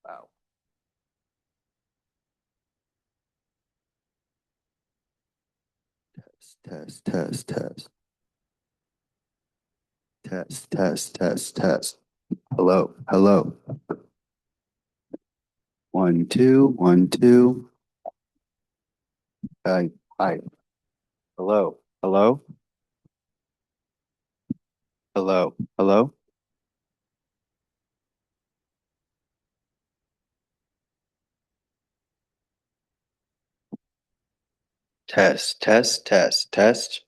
Wow. Test, test, test, test, test, test, test. Hello, hello. 1 2 1 2. Hi, hi. Hello, hello, hello, hello. Test, test, test, test.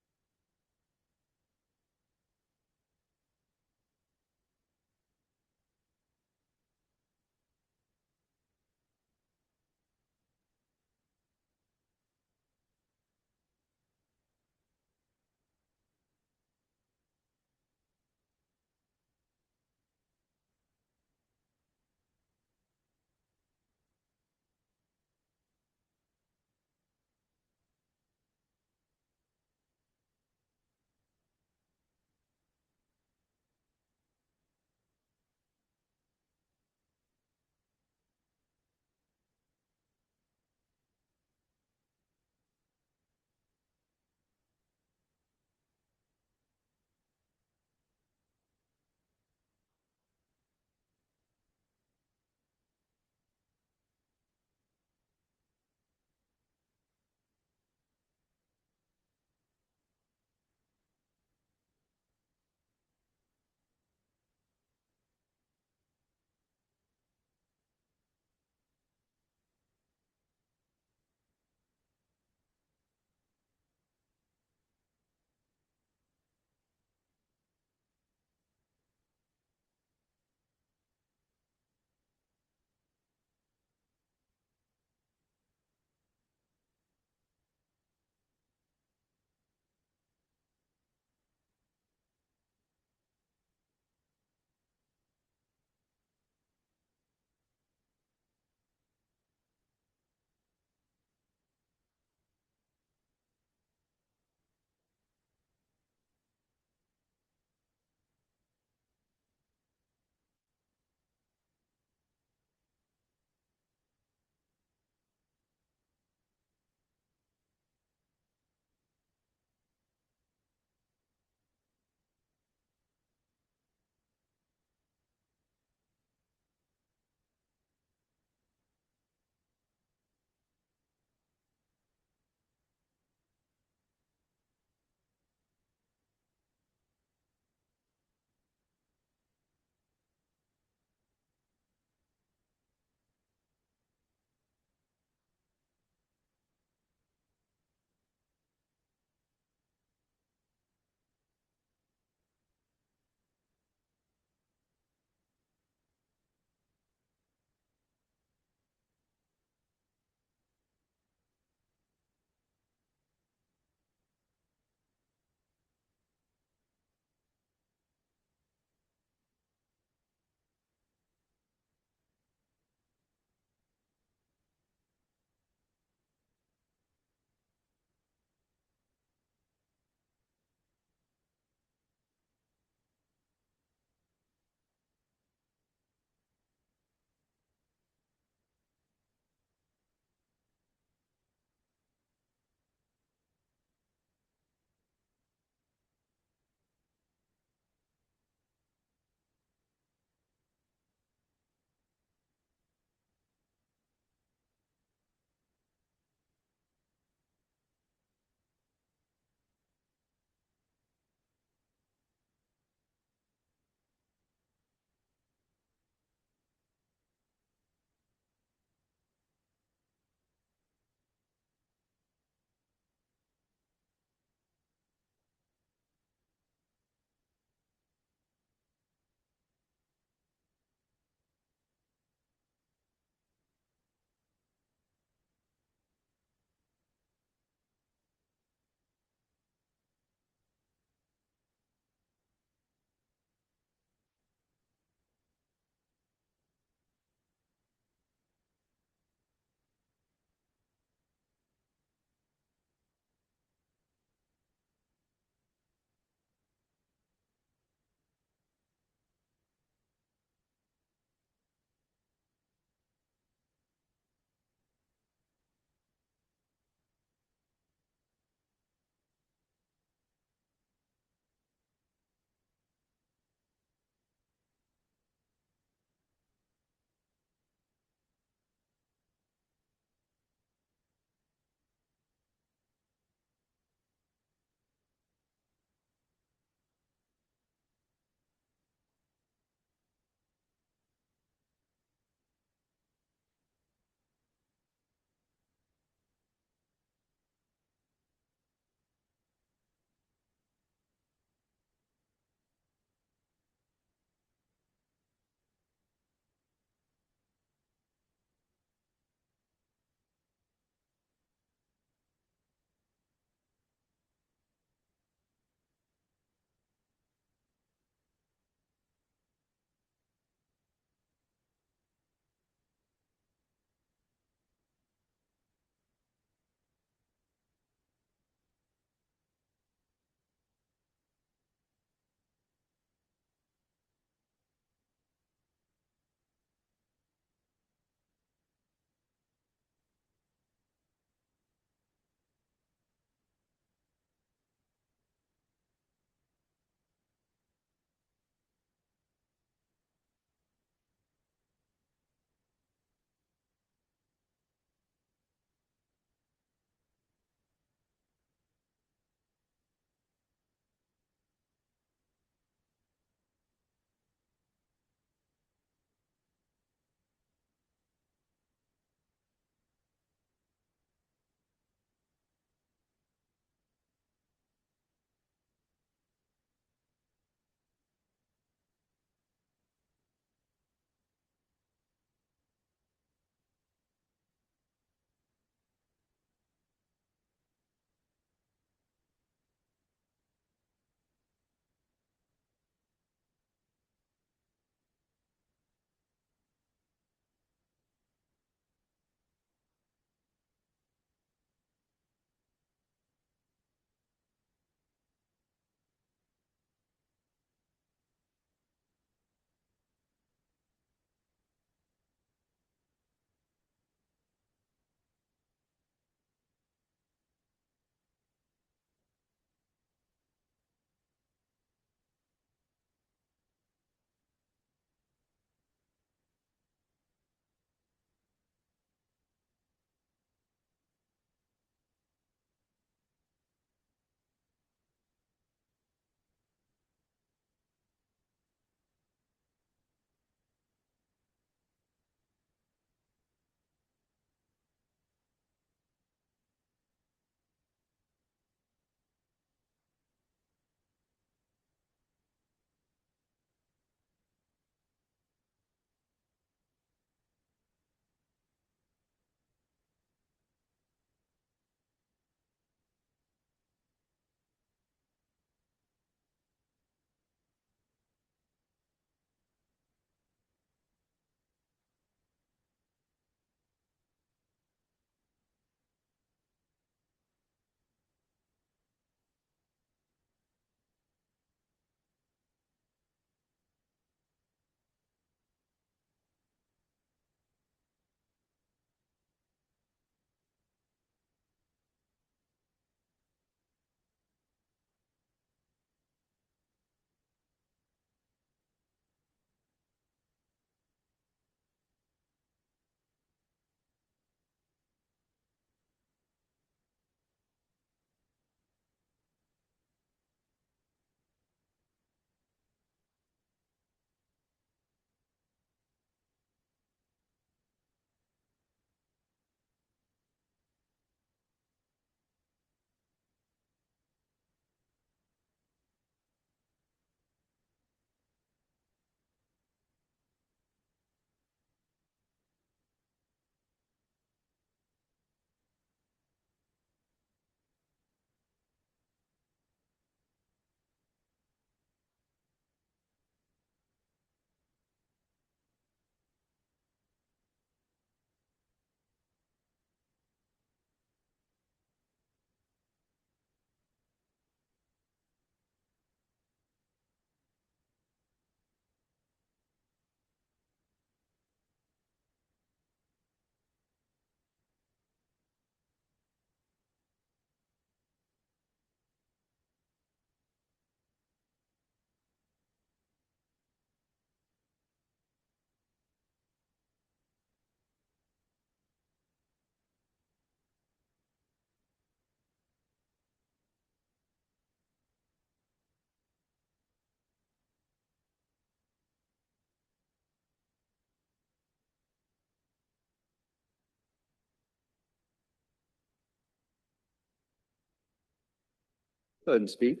Go ahead and speak.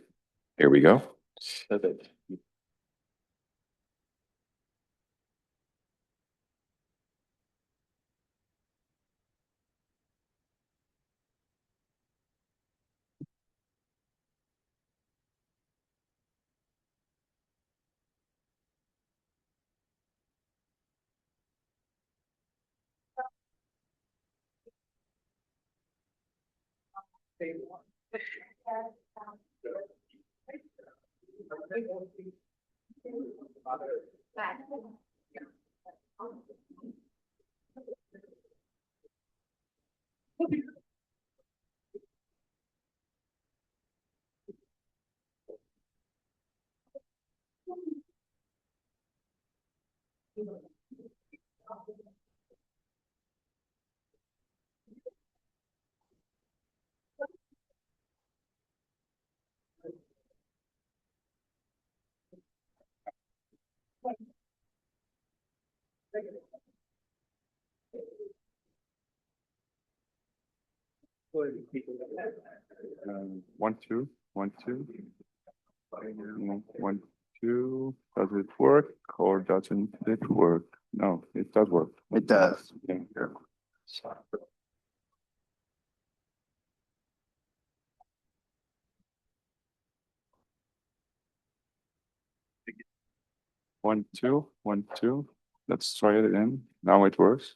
Here we go. Perfect. One, two, one, two. 1, 2. Does it work or doesn't it work? No, it does work. It does. Yeah. 1, 2, 1, 2. Let's try it again. Now it works.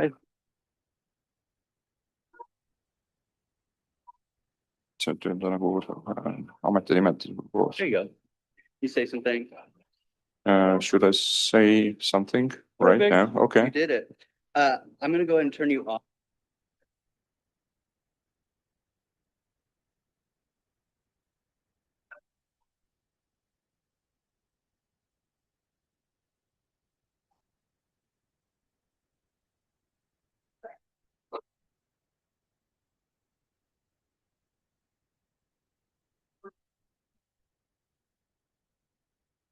Hi. See on nagu ametinimetus koos. There you go. You say something. Should I say something right Perfect. now? You Okay. did it. I'm gonna go ahead and turn you off.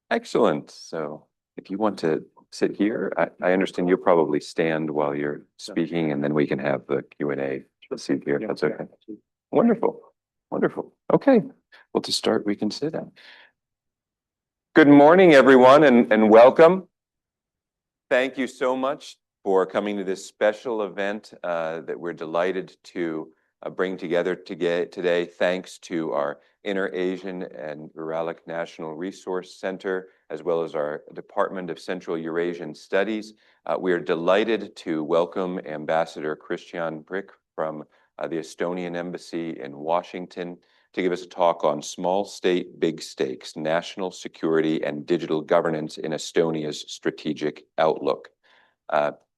Excellent. So if you want to sit here, I understand you'll probably stand while you're speaking and then we can have the Q&A. Sit here. That's okay. Wonderful. Wonderful. Okay. Well, to start, we can sit down. Good morning, everyone, and welcome. Thank you so much for coming to this special event that we're delighted to bring together today, thanks to our Inter-Asian and Uralic National Resource Center, as well as our Department of Central Eurasian Studies. We are delighted to welcome Ambassador Kristjan Prikk from the Estonian Embassy in Washington to give us a talk on small state, big stakes, national security and digital governance in Estonia's strategic outlook.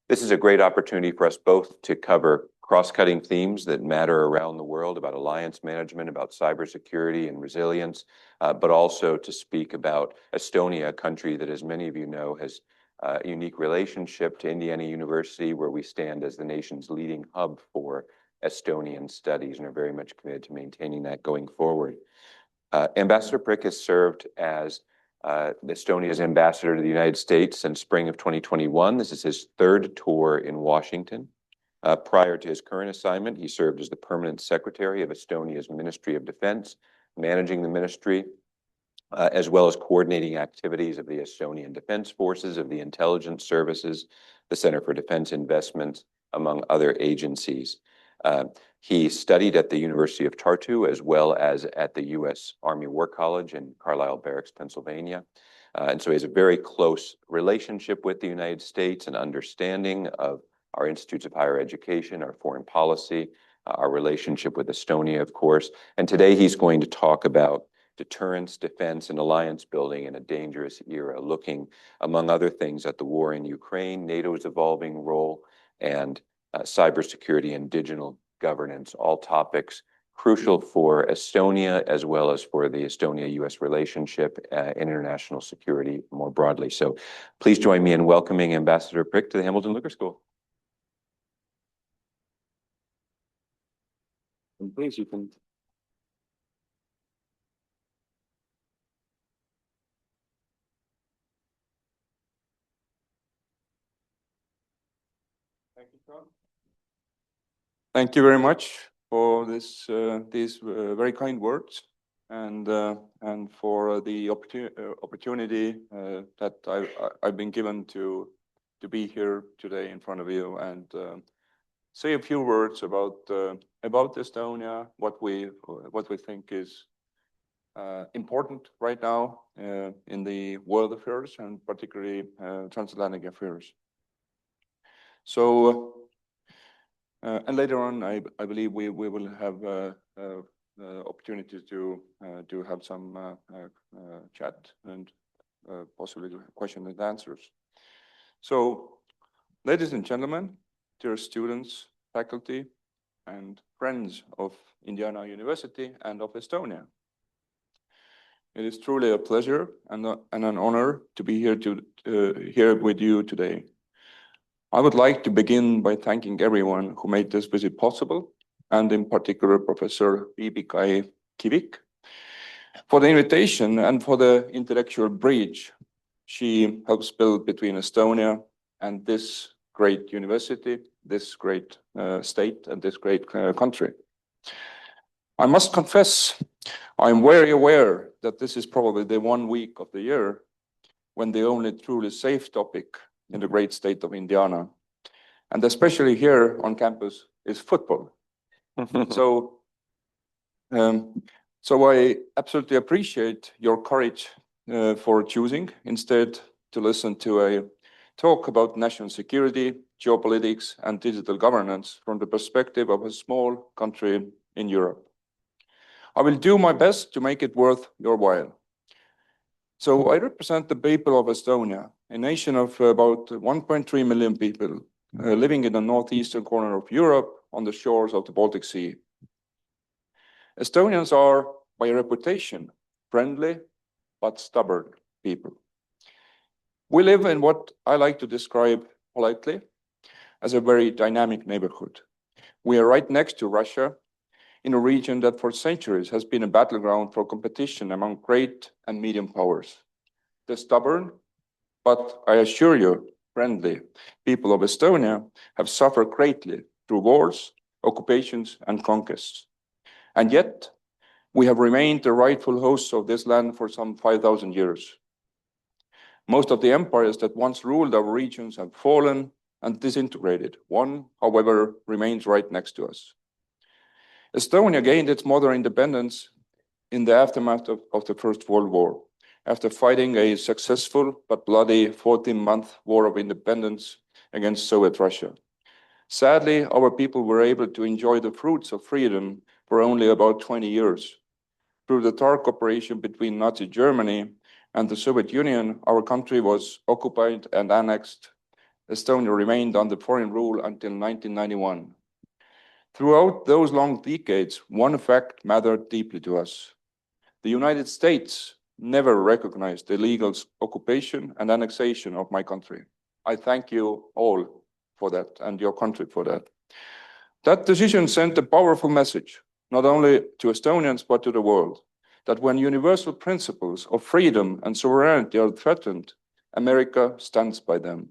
This is a great opportunity for us both to cover cross-cutting themes that matter around the world about alliance management, about cybersecurity and resilience, but also to speak about Estonia, a country that, as many of you know, has a unique relationship to Indiana University, where we stand as the nation's leading hub for Estonian studies and are very much committed to maintaining that going forward. Ambassador Prikk has served as Estonia's ambassador to the United States since spring of 2021. This is his third tour in Washington. Prior to his current assignment, he served as the permanent secretary of Estonia's Ministry of Defense, managing the ministry, as well as coordinating activities of the Estonian Defense Forces, of the intelligence services, the Center for Defense Investments, among other agencies. He studied at the University of Tartu as well as at the U.S. Army War College in Carlisle Barracks, Pennsylvania. And so he has a very close relationship with the United States and understanding of our institutes of higher education, our foreign policy, our relationship with Estonia, of course. And today he's going to talk about deterrence, defense, and alliance building in a dangerous era, looking, among other things, at the war in Ukraine, NATO's evolving role, and cybersecurity and digital governance, all topics crucial for Estonia as well as for the Estonia-US relationship and international security more broadly. So please join me in welcoming Ambassador Prikk to the Hamilton Liquor School. And please, you can. Thank you, John. Thank you very much for these very kind words and for the opportunity that I've been given to be here today in front of you and say a few words about Estonia, what we think is important right now in the world affairs and particularly transatlantic affairs. So, and later on, I believe we will have opportunity to have some chat and possibly question and answers. So, ladies and gentlemen, dear students, faculty, and friends of Indiana University and of Estonia, it is truly a pleasure and an honor to be here here with you today. I would like to begin by thanking everyone who made this visit possible, and in particular, Professor Viibikai Kivik, for the invitation and for the intellectual bridge she helps build between Estonia and this great university, this great state, and this great country. I must confess, I'm very aware that this is probably the 1 week of the year when the only truly safe topic in the great state of Indiana, and especially here on campus, is football. So I absolutely appreciate your courage for choosing instead to listen to a talk about national security, geopolitics, and digital governance from the perspective of a small country in Europe. I will do my best to make it worth your while. So I represent the people of Estonia, a nation of about 1.3 million people living in the northeastern corner of Europe on the shores of the Baltic Sea. Estonians are, by reputation, friendly but stubborn people. We live in what I like to describe politely as a very dynamic neighborhood. We are right next to Russia, in a region that for centuries has been a battleground for competition among great and medium powers. The stubborn, but I assure you, friendly people of Estonia have suffered greatly through wars, occupations, and conquests. And yet, we have remained the rightful hosts of this land for some 5,000 years. Most of the empires that once ruled our regions have fallen and disintegrated. One, however, remains right next to us. Estonia gained its modern independence in the aftermath of the First World War, after fighting a successful but bloody 14-month war of independence against Soviet Russia. Sadly, our people were able to enjoy the fruits of freedom for only about 20 years. Through the dark cooperation between Nazi Germany and the Soviet Union, our country was occupied and annexed. Estonia remained under foreign rule until 1991. Throughout those long decades, one fact mattered deeply to us. The United States never recognized the illegal occupation and annexation of my country. I thank you all for that and your country for that. That decision sent a powerful message, not only to Estonians, but to the world, that when universal principles of freedom and sovereignty are threatened, America stands by them.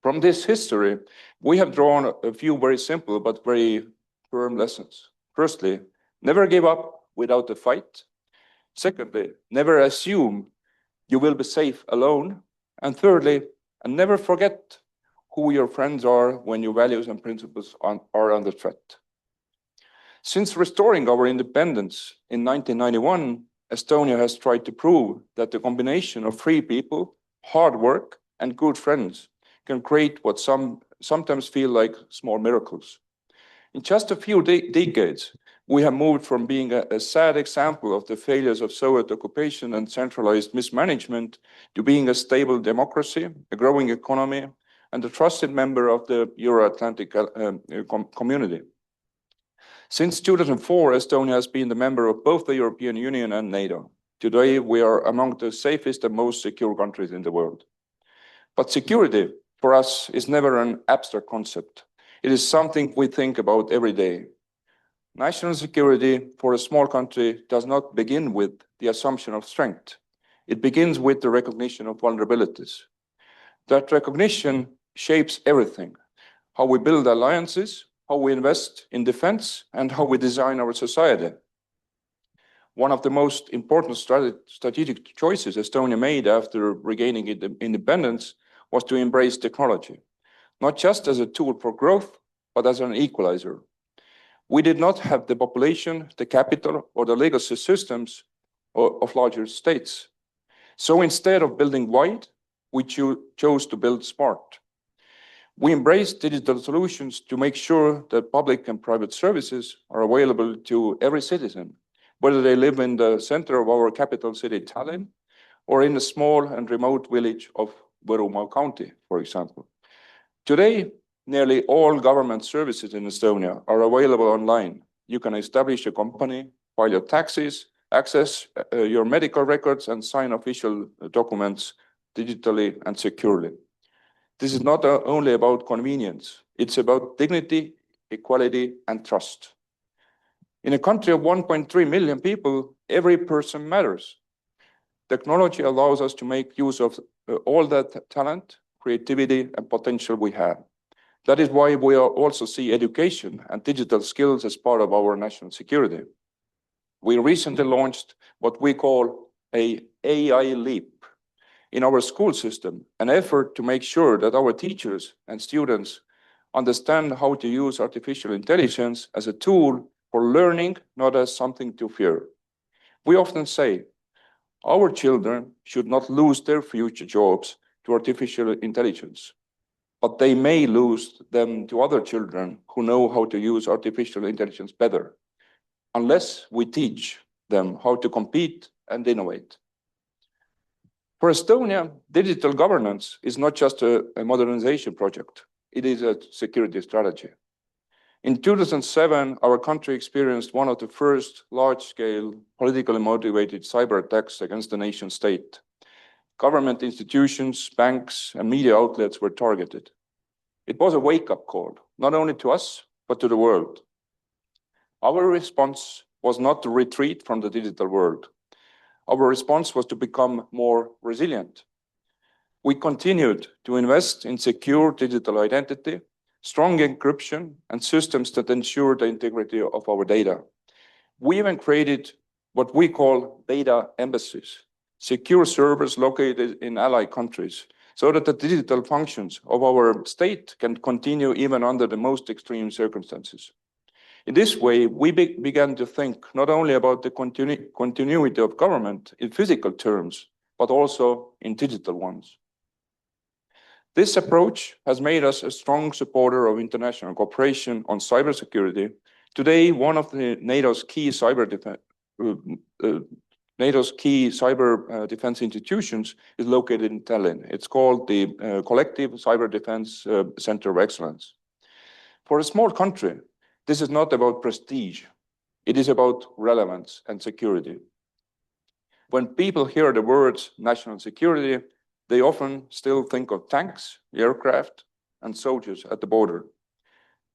From this history, we have drawn a few very simple but very firm lessons. Firstly, never give up without a fight. Secondly, never assume you will be safe alone. And thirdly, and never forget who your friends are when your values and principles are under threat. Since restoring our independence in 1991, Estonia has tried to prove that the combination of free people, hard work, and good friends can create what sometimes feel like small miracles. In just a few decades, we have moved from being a sad example of the failures of Soviet occupation and centralized mismanagement to being a stable democracy, a growing economy, and a trusted member of the Euro-Atlantic community. Since 2004, Estonia has been the member of both the European Union and NATO. Today, we are among the safest and most secure countries in the world. But security, for us, is never an abstract concept. It is something we think about every day. National security for a small country does not begin with the assumption of strength. It begins with the recognition of vulnerabilities. That recognition shapes everything: how we build alliances, how we invest in defense, and how we design our society. One of the most important strategic choices Estonia made after regaining independence was to embrace technology, not just as a tool for growth, but as an equalizer. We did not have the population, the capital, or the legacy systems of larger states. So instead of building wide, we chose to build smart. We embraced digital solutions to make sure that public and private services are available to every citizen, whether they live in the center of our capital city, Tallinn, or in the small and remote village of Võrumaa County, for example. Today, nearly all government services in Estonia are available online. You can establish a company, file your taxes, access your medical records, and sign official documents digitally and securely. This is not only about convenience, it's about dignity, equality, and trust. In a country of 1.3 million people, every person matters. Technology allows us to make use of all that talent, creativity, and potential we have. That is why we also see education and digital skills as part of our national security. We recently launched what we call an AI leap in our school system, an effort to make sure that our teachers and students understand how to use artificial intelligence as a tool for learning, not as something to fear. We often say, our children should not lose their future jobs to artificial intelligence, but they may lose them to other children who know how to use artificial intelligence better, unless we teach them how to compete and innovate. For Estonia, digital governance is not just a modernization project, it is a security strategy. In 2007, our country experienced one of the first large-scale, politically motivated cyber attacks against the nation state. Government institutions, banks, and media outlets were targeted. It was a wake-up call, not only to us, but to the world. Our response was not to retreat from the digital world. Our response was to become more resilient. We continued to invest in secure digital identity, strong encryption, and systems that ensure the integrity of our data. We even created what we call data embassies, secure servers located in allied countries, so that the digital functions of our state can continue even under the most extreme circumstances. In this way, we began to think not only about the continuity of government in physical terms, but also in digital ones. This approach has made us a strong supporter of international cooperation on cybersecurity. Today, one of NATO's key cyber defense institutions is located in Tallinn. It's called the Collective Cyber Defense Center of Excellence. For a small country, this is not about prestige. It is about relevance and security. When people hear the words national security, they often still think of tanks, aircraft, and soldiers at the border.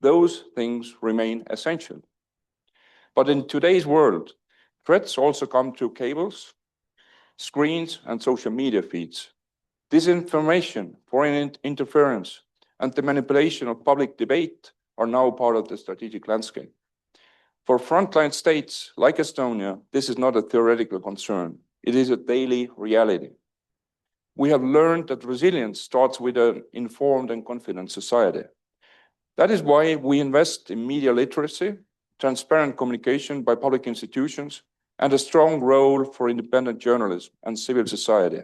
Those things remain essential. But in today's world, threats also come through cables, screens, and social media feeds. Disinformation, foreign interference, and the manipulation of public debate are now part of the strategic landscape. For frontline states like Estonia, this is not a theoretical concern. It is a daily reality. We have learned that resilience starts with an informed and confident society. That is why we invest in media literacy, transparent communication by public institutions, and a strong role for independent journalism and civil society.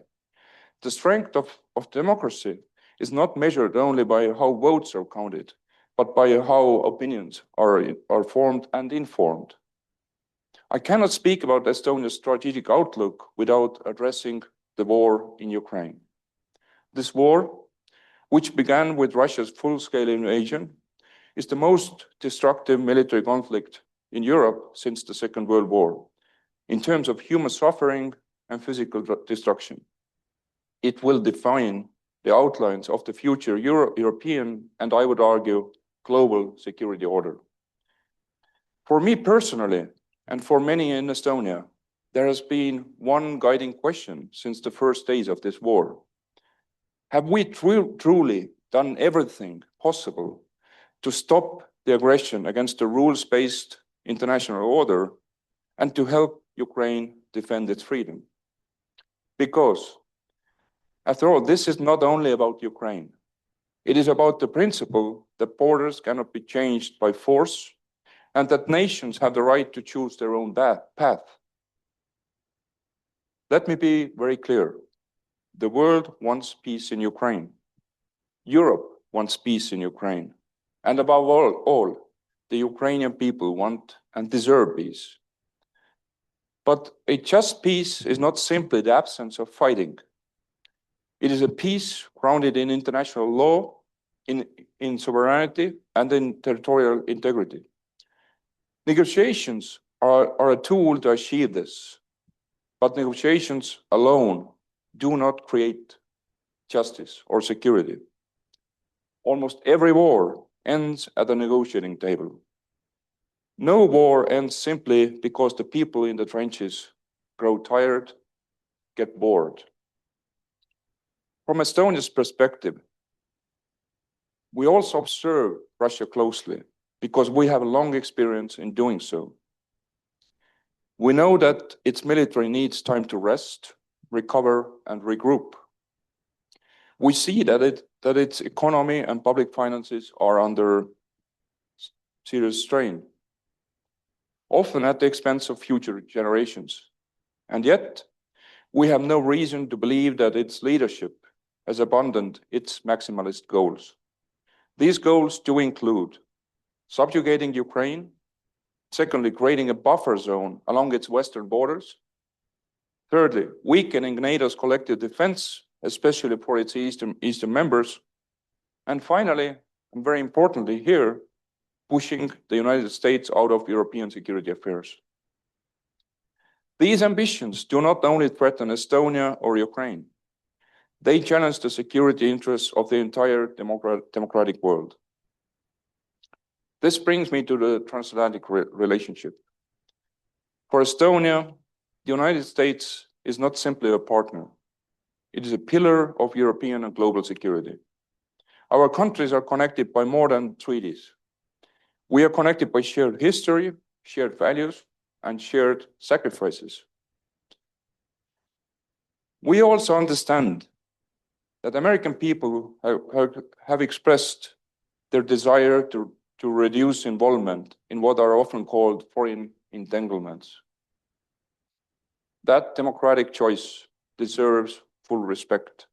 The strength of democracy is not measured only by how votes are counted, but by how opinions are formed and informed. I cannot speak about Estonia's strategic outlook without addressing the war in Ukraine. This war, which began with Russia's full-scale invasion, is the most destructive military conflict in Europe since the Second World War in terms of human suffering and physical destruction. It will define the outlines of the future European, and I would argue, global security order. For me personally, and for many in Estonia, there has been one guiding question since the first days of this war. Have we truly done everything possible to stop the aggression against the rules-based international order and to help Ukraine defend its freedom? Because, after all, this is not only about Ukraine. It is about the principle that borders cannot be changed by force and that nations have the right to choose their own path. Let me be very clear. The world wants peace in Ukraine. Europe wants peace in Ukraine. And above all, the Ukrainian people want and deserve peace. But a just peace is not simply the absence of fighting. It is a peace grounded in international law, in sovereignty, and in territorial integrity. Negotiations are a tool to achieve this, but negotiations alone do not create justice or security. Almost every war ends at the negotiating table. No war ends simply because the people in the trenches grow tired, get bored. From Estonia's perspective, we also observe Russia closely because we have a long experience in doing so. We know that its military needs time to rest, recover, and regroup. We see that its economy and public finances are under serious strain, often at the expense of future generations. And yet, we have no reason to believe that its leadership has abandoned its maximalist goals. These goals do include subjugating Ukraine, secondly, creating a buffer zone along its western borders, thirdly, weakening NATO's collective defense, especially for its eastern members, and finally, and very importantly here, pushing the United States out of European security affairs. These ambitions do not only threaten Estonia or Ukraine, they challenge the security interests of the entire democratic world. This brings me to the transatlantic relationship. For Estonia, the United States is not simply a partner. It is a pillar of European and global security. Our countries are connected by more than treaties. We are connected by shared history, shared values, and shared sacrifices. We also understand that American people have expressed their desire to reduce involvement in what are often called foreign entanglements. That democratic choice deserves full respect.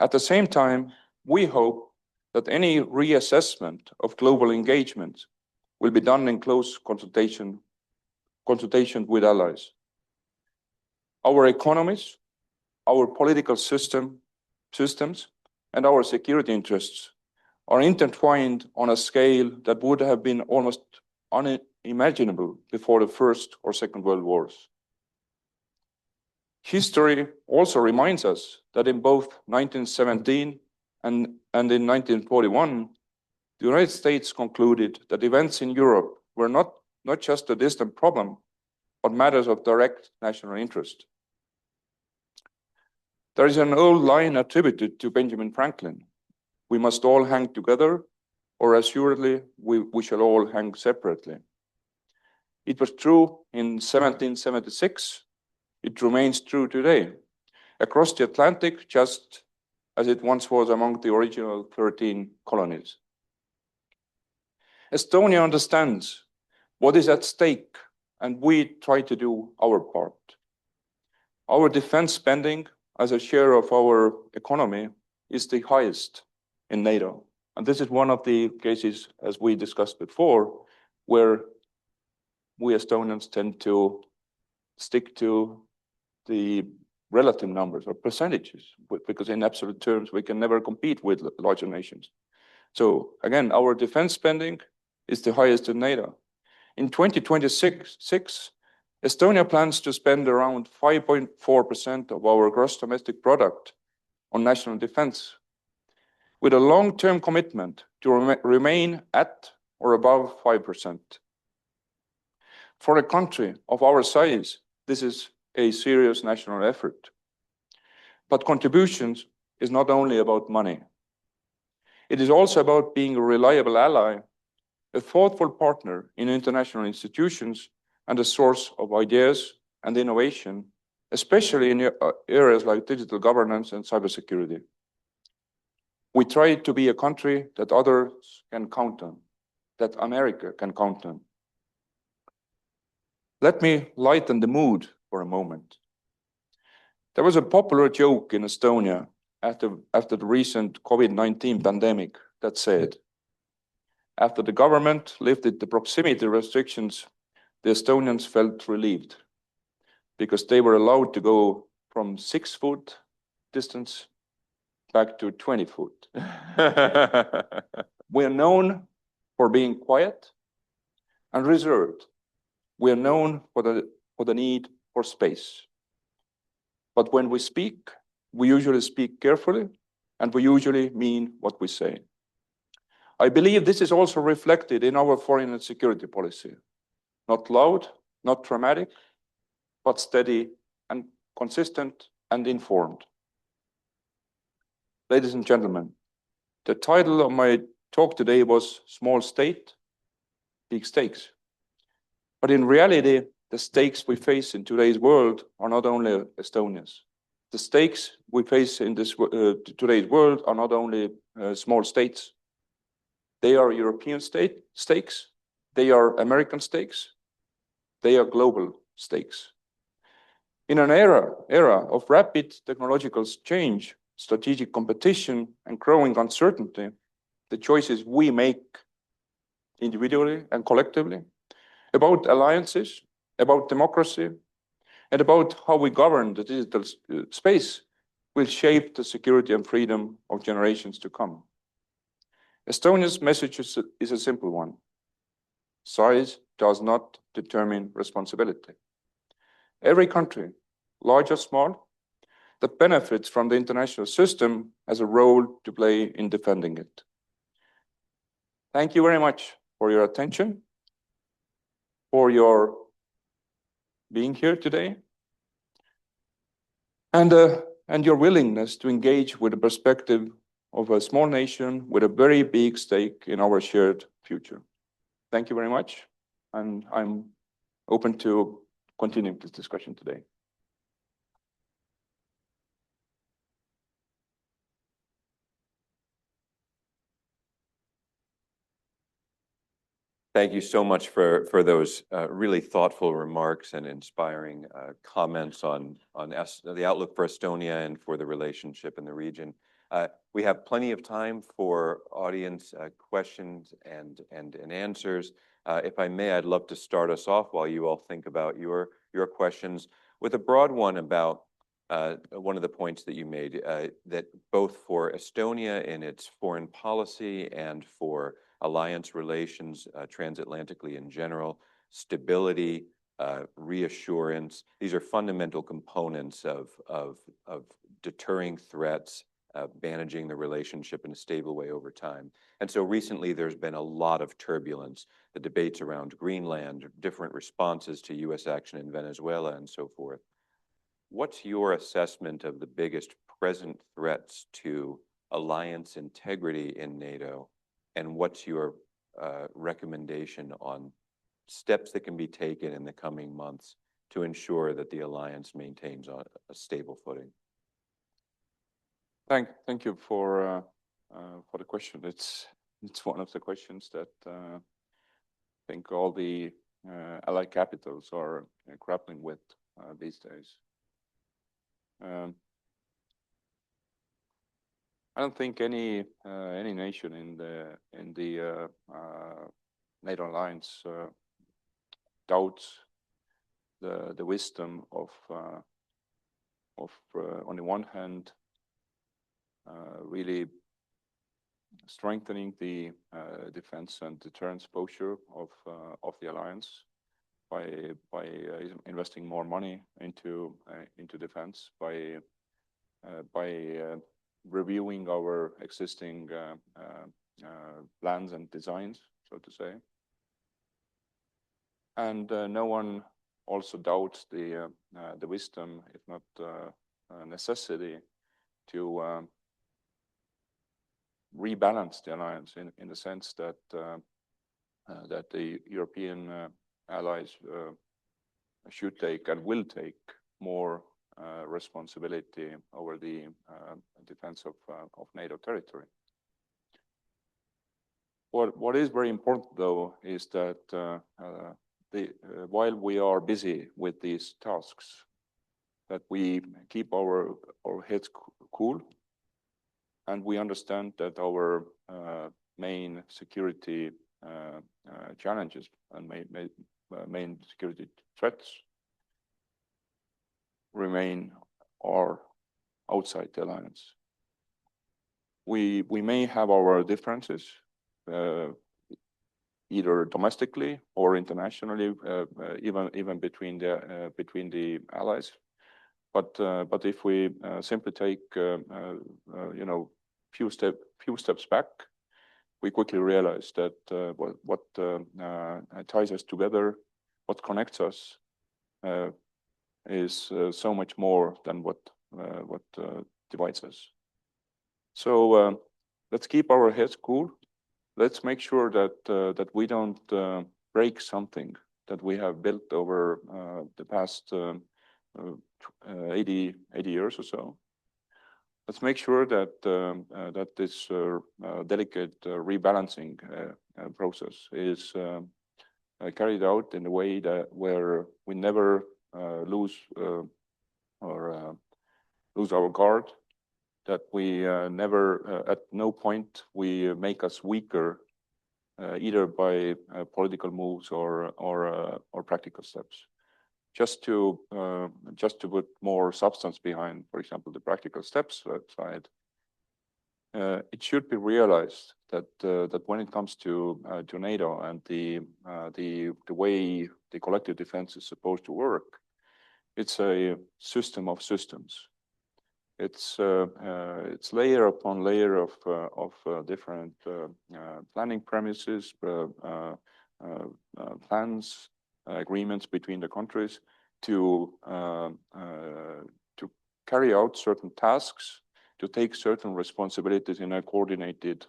At the same time, we hope that any reassessment of global engagement will be done in close consultation with allies. Our economies, our political systems, and our security interests are intertwined on a scale that would have been almost unimaginable before the First or Second World Wars. History also reminds us that in both 1917 and in 1941, the United States concluded that events in Europe were not just a distant problem, but matters of direct national interest. There is an old line attributed to Benjamin Franklin: "We must all hang together, or assuredly we shall all hang separately." It was true in 1776. It remains true today, across the Atlantic, just as it once was among the original 13 colonies. Estonia understands what is at stake, and we try to do our part. Our defense spending as a share of our economy is the highest in NATO. And this is one of the cases, as we discussed before, where we Estonians tend to stick to the relative numbers or percentages, because in absolute terms, we can never compete with larger nations. So again, our defense spending is the highest in NATO. In 2026, Estonia plans to spend around 5.4% of our gross domestic product on national defense, with a long-term commitment to remain at or above 5%. For a country of our size, this is a serious national effort. But contributions is not only about money. It is also about being a reliable ally, a thoughtful partner in international institutions, and a source of ideas and innovation, especially in areas like digital governance and cybersecurity. We try to be a country that others can count on, that America can count on. Let me lighten the mood for a moment. There was a popular joke in Estonia after the recent COVID-19 pandemic that said, after the government lifted the proximity restrictions, the Estonians felt relieved because they were allowed to go from 6-foot distance back to 20-foot. We are known for being quiet and reserved. We are known for the need for space. But when we speak, we usually speak carefully, and we usually mean what we say. I believe this is also reflected in our foreign and security policy. Not loud, not dramatic, but steady and consistent and informed. Ladies and gentlemen, the title of my talk today was Small State, Big Stakes. But in reality, the stakes we face in today's world are not only Estonia's. The stakes we face in today's world are not only small states. They are European stakes, they are American stakes, they are global stakes. In an era of rapid technological change, strategic competition, and growing uncertainty, the choices we make individually and collectively about alliances, about democracy, and about how we govern the digital space will shape the security and freedom of generations to come. Estonia's message is a simple one. Size does not determine responsibility. Every country, large or small, that benefits from the international system has a role to play in defending it. Thank you very much for your attention, for your being here today, and your willingness to engage with the perspective of a small nation with a very big stake in our shared future. Thank you very much, and I'm open to continuing this discussion today. Thank you so much for those really thoughtful remarks and inspiring comments on the outlook for Estonia and for the relationship in the region. We have plenty of time for audience questions and answers. If I may, I'd love to start us off while you all think about your questions with a broad one about one of the points that you made, that both for Estonia in its foreign policy and for alliance relations transatlantically in general, stability, reassurance, these are fundamental components of deterring threats, managing the relationship in a stable way over time. And so recently there's been a lot of turbulence, the debates around Greenland, different responses to US action in Venezuela and so forth. What's your assessment of the biggest present threats to alliance integrity in NATO? And what's your recommendation on steps that can be taken in the coming months to ensure that the alliance maintains a stable footing? Thank you for the question. It's one of the questions that I think all the allied capitals are grappling with these days. I don't think any nation in the NATO alliance doubts the wisdom of on the one hand really strengthening the defense and deterrence posture of the alliance by investing more money into defense, by reviewing our existing plans and designs, so to say. And no one also doubts the wisdom, if not necessity, to rebalance the alliance in the sense that that the European allies should take and will take more responsibility over the defense of NATO territory. What is very important, though, is that while we are busy with these tasks, that we keep our heads cool, and we understand that our main security challenges and main security threats remain or outside the alliance. We may have our differences, either domestically or internationally, even between the allies. But if we simply take few steps back, we quickly realize that what ties us together, what connects us, is so much more than what divides us. So let's keep our heads cool. Let's make sure that we don't break something that we have built over the past 80 years or so. Let's make sure that that this delicate rebalancing process is carried out in a way where we never lose our guard, that we never, at no point, we make us weaker, either by political moves or practical steps. Just to put more substance behind, for example, the practical steps side, it should be realized that when it comes to NATO and the way the collective defense is supposed to work, it's a system of systems. It's layer upon layer of different planning premises, plans, agreements between the countries to carry out certain tasks, to take certain responsibilities in a coordinated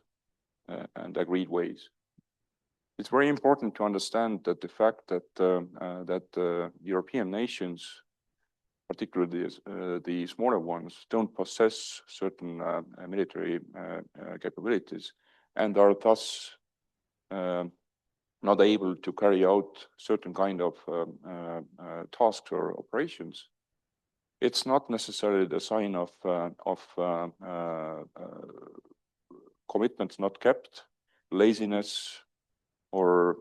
and agreed ways. It's very important to understand that the fact that European nations, particularly the smaller ones, don't possess certain military capabilities and are thus not able to carry out certain kind of tasks or operations. It's not necessarily the sign of commitments not kept, laziness, or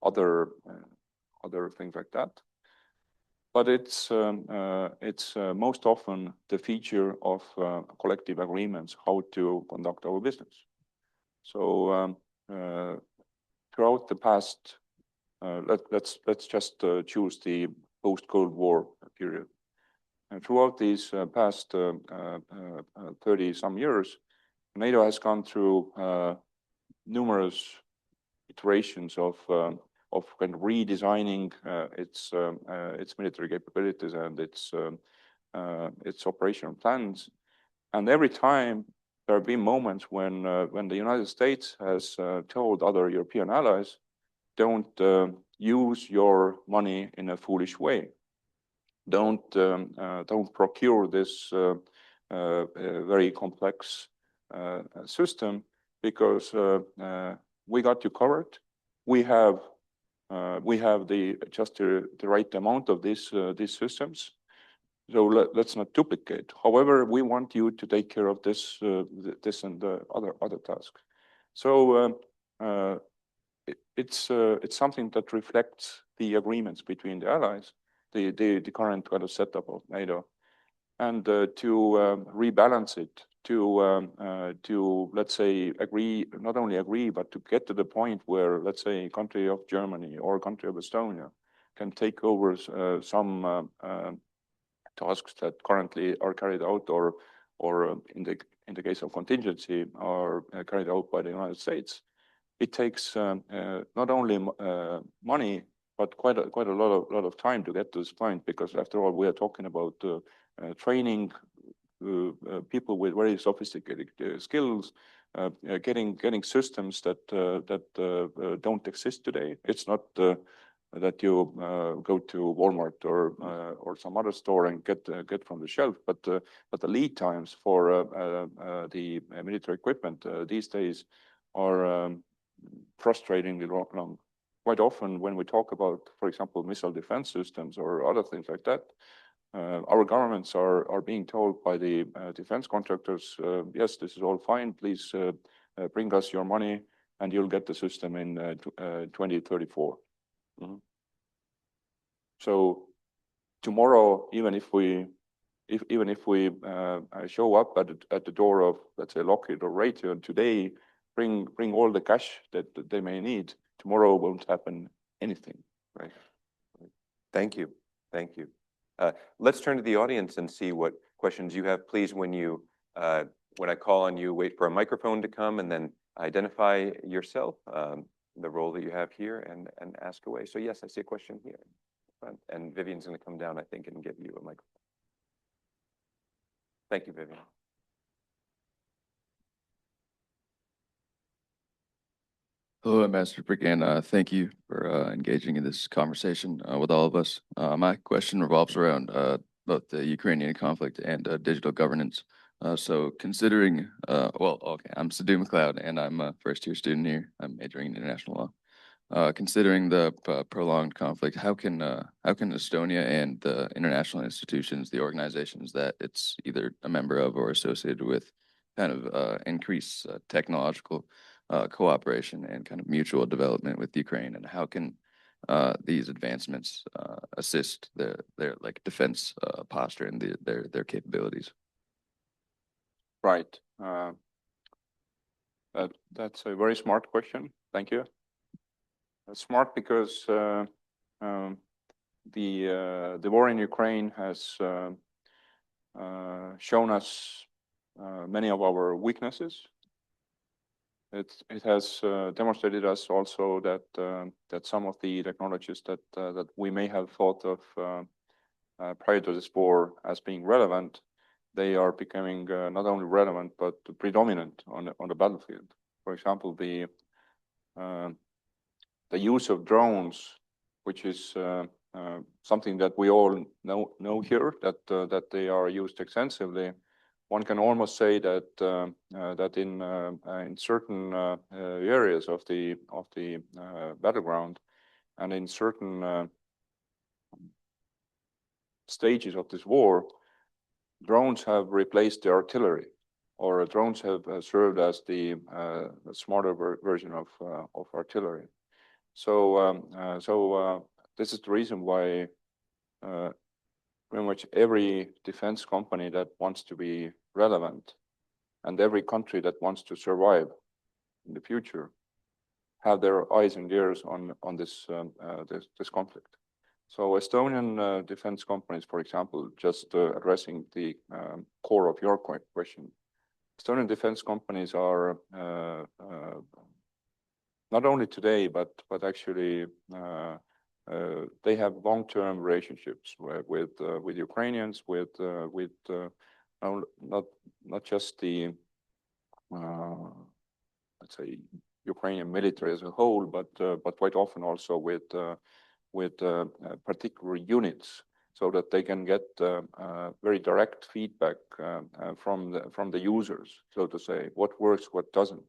other things like that. But it's most often the feature of collective agreements how to conduct our business. So throughout the past, let's just choose the post-Cold War period. And throughout these past 30-some years, NATO has gone through numerous iterations of kind of redesigning its military capabilities and its operational plans. And every time there have been moments when the United States has told other European allies, don't use your money in a foolish way. Don't procure this very complex system, because we got you covered. We have just the right amount of these systems. So let's not duplicate. However, we want you to take care of this and the other tasks. So it's something that reflects the agreements between the allies, the current kind of setup of NATO, and to rebalance it, to let's say not only agree, but to get to the point where, let's say, a country of Germany or a country of Estonia can take over some tasks that currently are carried out, or in the case of contingency, are carried out by the United States. It takes not only money, but quite a lot of time to get to this point, because after all, we are talking about training people with very sophisticated skills, getting systems that don't exist today. It's not that you go to Walmart or some other store and get from the shelf, but the lead times for the military equipment these days are frustratingly long. Quite often, when we talk about, for example, missile defense systems or other things like that, our governments are being told by the defense contractors, yes, this is all fine, please bring us your money and you'll get the system in 2034. Mm-hmm. So tomorrow, even if we show up at the door of, let's say, Lockheed or Raytheon today, bring all the cash that they may need, tomorrow won't happen anything. Right. Thank you. Thank you. Let's turn to the audience and see what questions you have. Please, when I call on you, wait for a microphone to come and then identify yourself, the role that you have here, and ask away. So yes, I see a question here. And Vivian's going to come down, I think, and give you a microphone. Thank you, Vivian. Hello, Master Prikk, and thank you for engaging in this conversation with all of us. My question revolves around both the Ukrainian conflict and digital governance. So considering, I'm Sadhu McLeod, and I'm a first-year student here. I'm majoring in international law. Considering the prolonged conflict, how can Estonia and the international institutions, the organizations that it's either a member of or associated with, kind of increase technological cooperation and kind of mutual development with Ukraine, and how can these advancements assist their like defense posture and their capabilities? Right. That's a very smart question. Thank you. Smart because the war in Ukraine has shown us many of our weaknesses. It has demonstrated us also that some of the technologies that we may have thought of prior to this war as being relevant, they are becoming not only relevant but predominant on the battlefield. For example, the use of drones, which is something that we all know here, that they are used extensively. One can almost say that that in certain areas of the battleground and in certain stages of this war, drones have replaced the artillery, or drones have served as the smarter version of artillery. So this is the reason why pretty much every defense company that wants to be relevant and every country that wants to survive in the future have their eyes and ears on this conflict. So Estonian defense companies, for example, just addressing the core of your question, Estonian defense companies are not only today, but actually they have long-term relationships with Ukrainians, with not just the let's say Ukrainian military as a whole, but quite often also with particular units, so that they can get very direct feedback from the users, so to say, what works, what doesn't.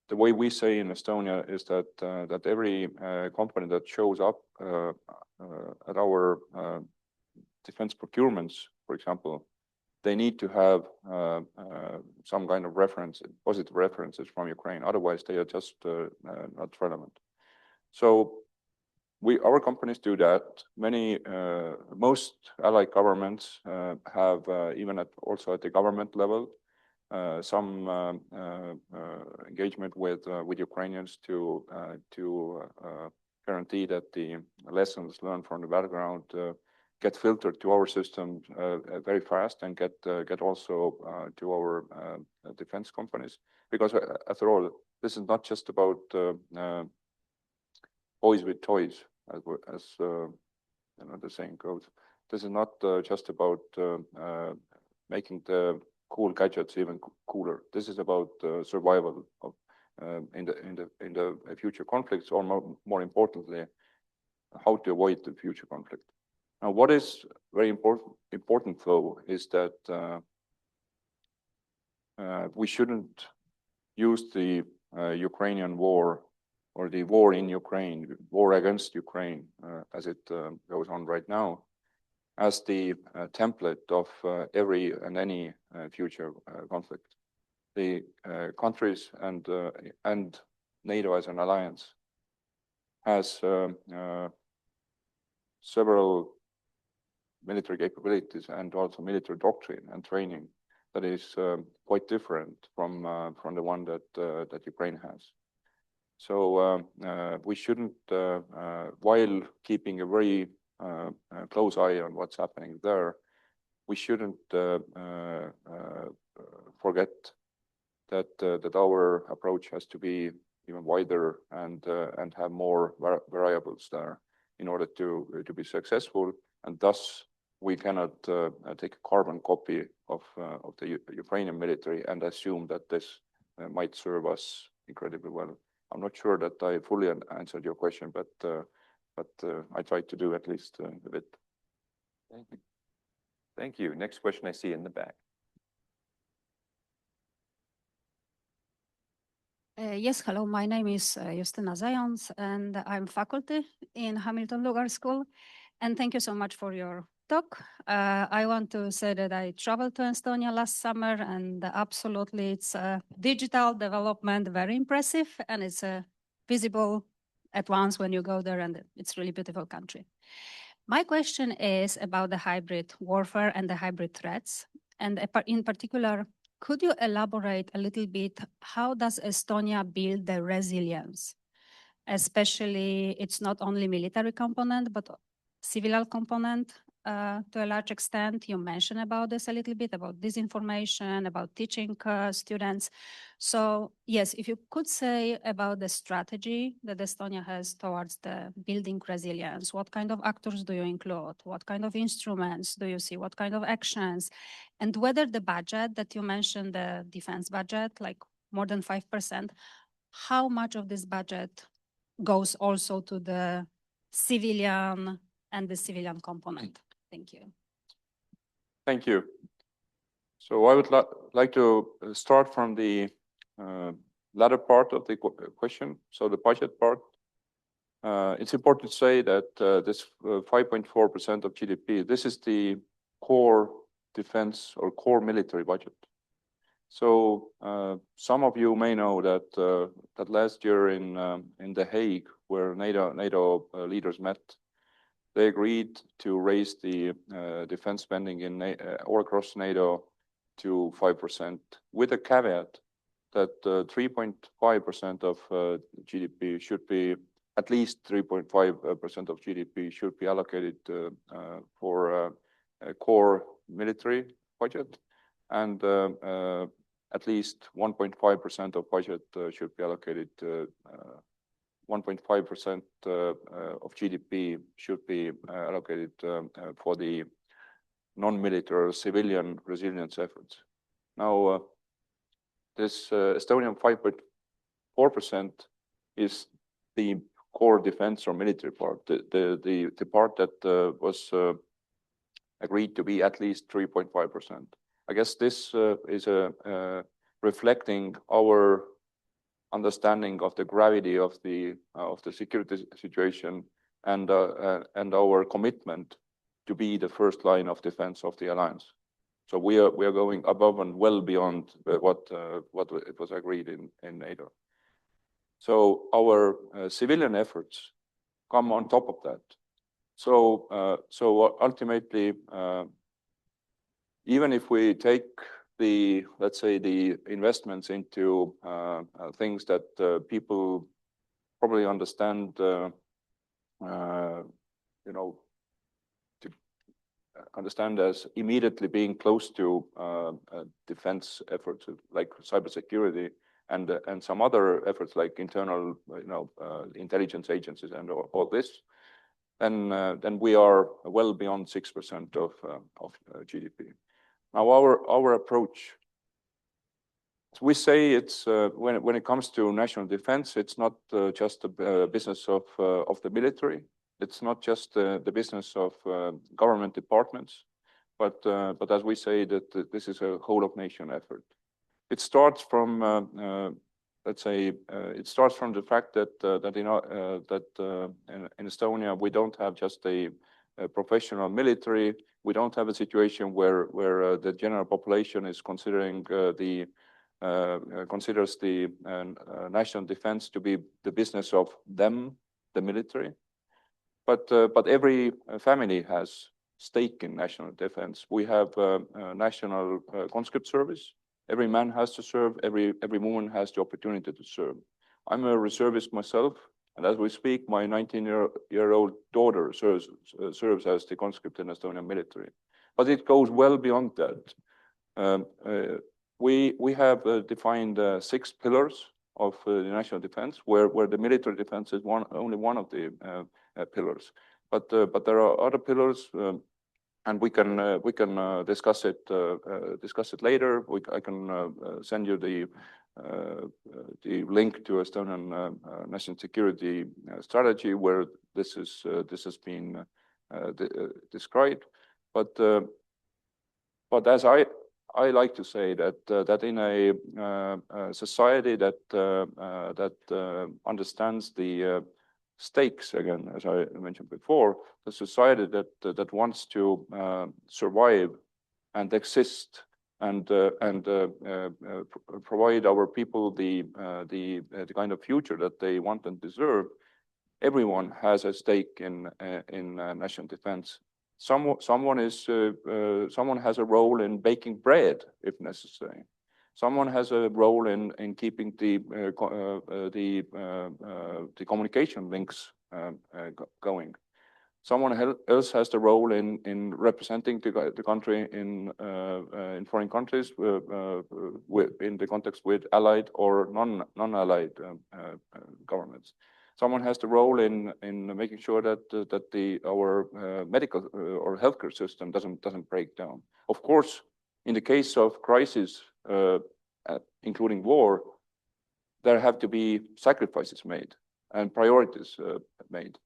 The way we say in Estonia is that every company that shows up at our defense procurements, for example, they need to have some kind of reference, positive references from Ukraine. Otherwise, they are just not relevant. So our companies do that. Most allied governments have even also at the government level some engagement with Ukrainians to guarantee that the lessons learned from the battleground get filtered to our system very fast and get also to our defense companies. Because after all, this is not just about boys with toys, as the saying goes. This is not just about making the cool gadgets even cooler. This is about survival of in the future conflicts, or more importantly, how to avoid the future conflict. Now, what is very important though is that we shouldn't use the Ukrainian war or the war in Ukraine, war against Ukraine, as it goes on right now, as the template of every and any future conflict. The countries and NATO as an alliance has several military capabilities and also military doctrine and training that is quite different from the one that Ukraine has. So we shouldn't, while keeping a very close eye on what's happening there, we shouldn't forget that our approach has to be even wider and have more variables there in order to be successful. And thus, we cannot take a carbon copy of the Ukrainian military and assume that this might serve us incredibly well. I'm not sure that I fully answered your question, but I tried to do at least a bit. Thank you. Thank you. Next question I see in the back. Yes, hello. My name is Justina Zając, and I'm faculty in Hamilton Lugar School. And thank you so much for your talk. I want to say that I traveled to Estonia last summer, and absolutely it's a digital development, very impressive, and it's visible at once when you go there, and it's really beautiful country. My question is about the hybrid warfare and the hybrid threats. And in particular, could you elaborate a little bit, how does Estonia build the resilience? Especially, it's not only military component, but civil component to a large extent. You mentioned about this a little bit, about disinformation, about teaching students. So yes, if you could say about the strategy that Estonia has towards the building resilience, what kind of actors do you include? What kind of instruments do you see? What kind of actions? And whether the budget that you mentioned, the defense budget, like more than 5%, how much of this budget goes also to the civilian and the civilian component? Thank you. Thank you. So I would like to start from the latter part of the question, so the budget part. It's important to say that this 5.4% of GDP, this is the core defense or core military budget. So some of you may know that that last year in The Hague, where NATO leaders met, they agreed to raise the defense spending in or across NATO to 5%, with a caveat that 3.5% of GDP should be, at least 3.5% of GDP should be allocated for a core military budget, and at least 1.5% of budget should be allocated. 1.5% of GDP should be allocated for the non-military civilian resilience efforts. Now, this Estonian 5.4% is the core defense or military part, the part that was agreed to be at least 3.5%. I guess this is reflecting our understanding of the gravity of the security situation and our commitment to be the first line of defense of the alliance. So we are going above and well beyond what it was agreed in NATO. So our civilian efforts come on top of that. So ultimately, even if we take the, let's say, the investments into things that people probably understand, you know, to understand as immediately being close to defense efforts like cybersecurity and some other efforts like internal, you know, intelligence agencies and all this, then we are well beyond 6% of GDP. Now, our approach, we say it's when it comes to national defense, it's not just a business of the military. It's not just the business of government departments, but as we say that this is a whole of nation effort. It starts from let's say it starts from the fact that in Estonia we don't have just a professional military. We don't have a situation where the general population is considering considers the national defense to be the business of them, the military. But every family has stake in national defense. We have a national conscript service. Every man has to serve. Every woman has the opportunity to serve. I'm a reservist myself, and as we speak, my 19-year-old daughter serves as the conscript in Estonian military. But it goes well beyond that. We have defined 6 pillars of the national defense, where the military defense is only one of the pillars. But there are other pillars, and we can discuss it later. I can send you the link to Estonian national security strategy where this has been described. But as I like to say that in a society that understands the stakes, again, as I mentioned before, the society that wants to survive and exist and provide our people the kind of future that they want and deserve, everyone has a stake in national defense. Someone has a role in baking bread if necessary. Someone has a role in keeping the communication links going. Someone else has the role in representing the country in foreign countries in the context with allied or non-allied governments. Someone has the role in making sure that our medical or healthcare system doesn't break down. Of course, in the case of crisis, including war, there have to be sacrifices made and priorities made.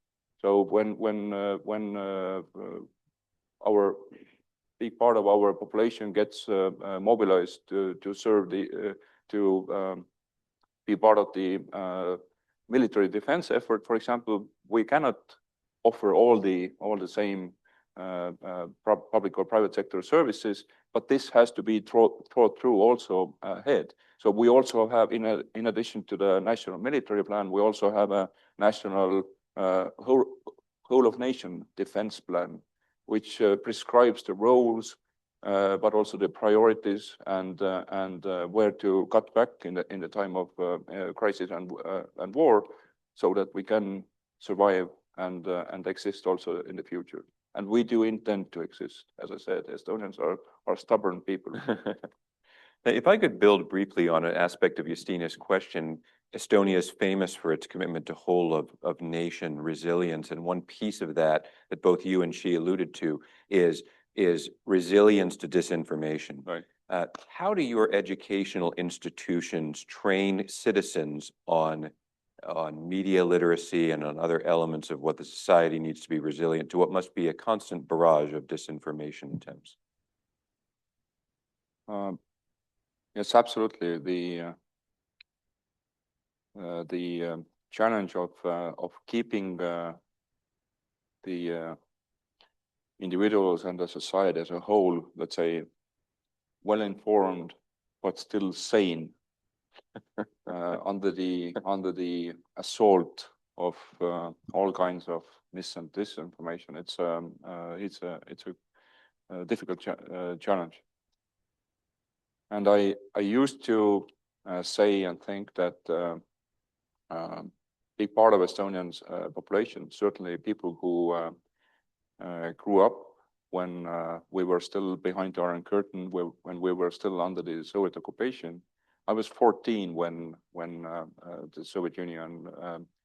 So when our big part of our population gets mobilized to serve to be part of the military defense effort, for example, we cannot offer all the same public or private sector services, but this has to be thought through also ahead. So we also have, in addition to the national military plan, we also have a national whole of nation defense plan, which prescribes the roles, but also the priorities and where to cut back in the time of crisis and war, so that we can survive and exist also in the future. And we do intend to exist. As I said, Estonians are stubborn people. If I could build briefly on an aspect of Justina's question, Estonia is famous for its commitment to whole of nation resilience. And one piece of that both you and she alluded to is resilience to disinformation. Right. How do your educational institutions train citizens on media literacy and on other elements of what the society needs to be resilient to what must be a constant barrage of disinformation attempts? Yes, absolutely. The challenge of keeping the individuals and the society as a whole, let's say, well informed but still sane under the assault all kinds of mis and disinformation. It's a difficult challenge. And I used to say and think that big part of Estonians' population, certainly people who grew up when we were still behind the Iron Curtain, when we were still under the Soviet occupation. I was 14 when the Soviet Union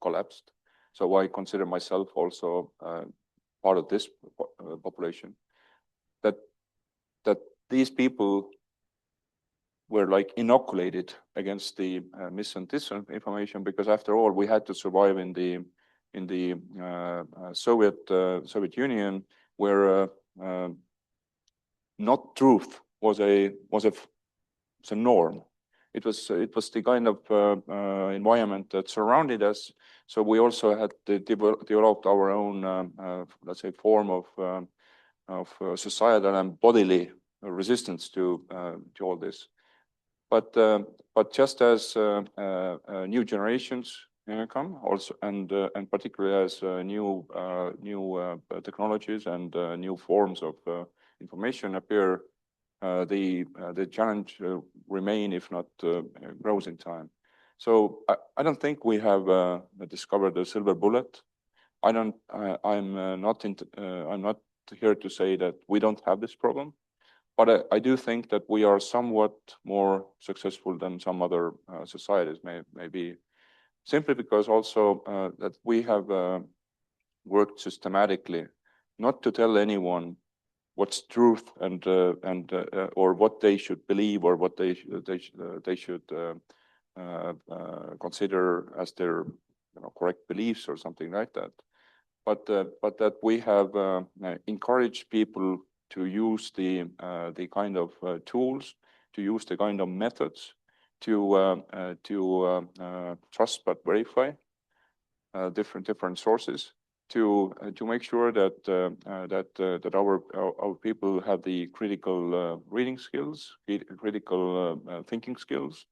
collapsed. So I consider myself also part of this population. That these people were like inoculated against the mis and disinformation, because after all, we had to survive in the Soviet Union, where not truth was a norm. It was the kind of environment that surrounded us. So we also had developed our own, let's say, form of societal and bodily resistance to all this. But just as new generations come, also, and particularly as new technologies and new forms of information appear, the challenge remain, if not grows in time. So I don't think we have discovered a silver bullet. I'm not here to say that we don't have this problem, but I do think that we are somewhat more successful than some other societies may be, simply because also that we have worked systematically not to tell anyone what's truth and or what they should believe, or what they should consider as their correct beliefs or something like that, but that we have encouraged people to use the kind of tools, to use the kind of methods to trust but verify different sources, to make sure that our people have the critical reading skills, critical thinking skills,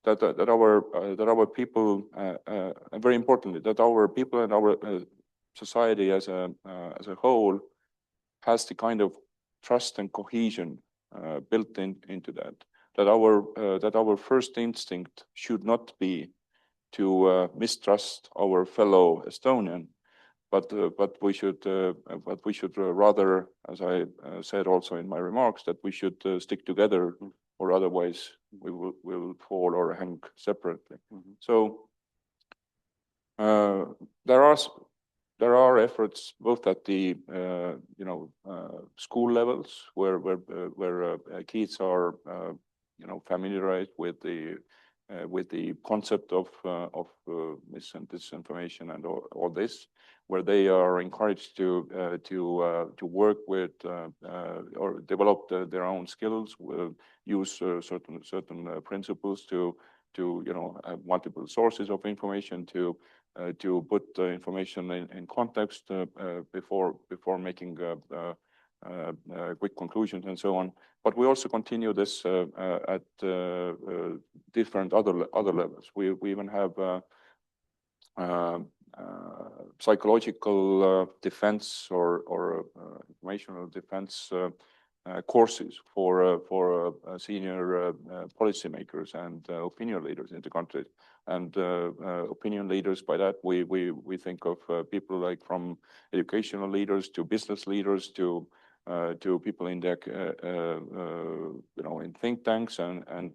that our people, and very importantly, that our people and our society as a whole has the kind of trust and cohesion built into that. That our first instinct should not be to mistrust our fellow Estonian, but we should rather, as I said also in my remarks, that we should stick together, or otherwise we will fall or hang separately. So there are efforts both at the school levels, where kids are familiarized with the concept of mis and disinformation and all this, where they are encouraged to work with or develop their own skills, use certain principles to have multiple sources of information, to put information in context before making quick conclusions and so on. But we also continue this at different other levels. We even have psychological defense or informational defense courses for senior policymakers and opinion leaders in the country. And opinion leaders, by that we think of people like from educational leaders to business leaders to people in the in think tanks and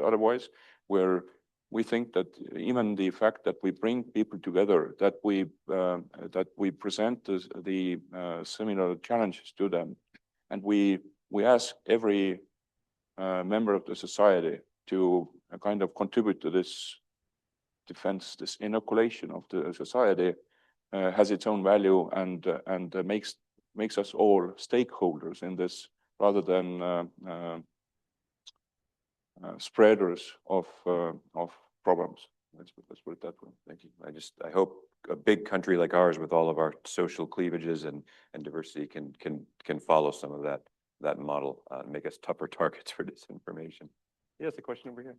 otherwise, where we think that even the fact that we bring people together, that we present the similar challenges to them, and we ask every member of the society to kind of contribute to this defense, this inoculation of the society, has its own value and makes us all stakeholders in this, rather than spreaders of problems. Let's put it that way. Thank you. I hope a big country like ours, with all of our social cleavages and diversity, can follow some of that model, and make us tougher targets for disinformation. Yes, the question over here.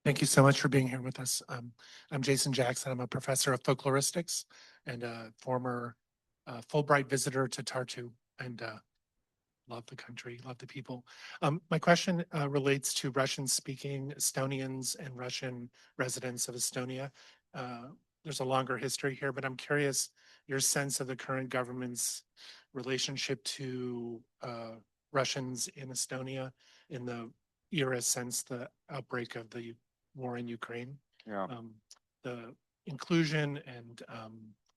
Thank you so much for being here with us. I'm Jason Jackson. I'm a professor of folkloristics and a former Fulbright visitor to Tartu, and love the country, love the people. My question relates to Russian-speaking Estonians and Russian residents of Estonia. There's a longer history here, but I'm curious your sense of the current government's relationship to Russians in Estonia in the era since the outbreak of the war in Ukraine. Yeah. The inclusion and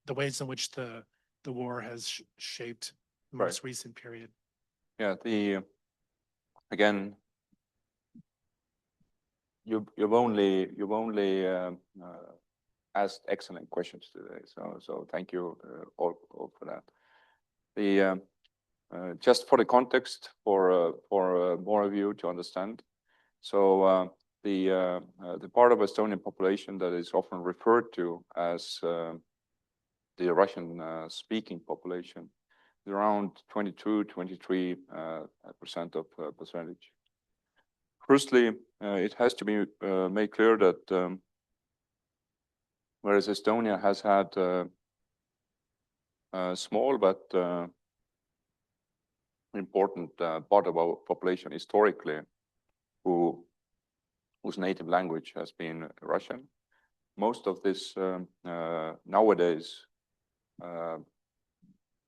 the ways in which the war has shaped the most recent period. Yeah, again, you've only asked excellent questions today, so thank you all for that. Just for the context for more of you to understand, so the part of Estonian population that is often referred to as the Russian speaking population is around 22-23% of percentage. Firstly, it has to be made clear that whereas Estonia has had a small but important part of our population historically whose native language has been Russian, most of this nowadays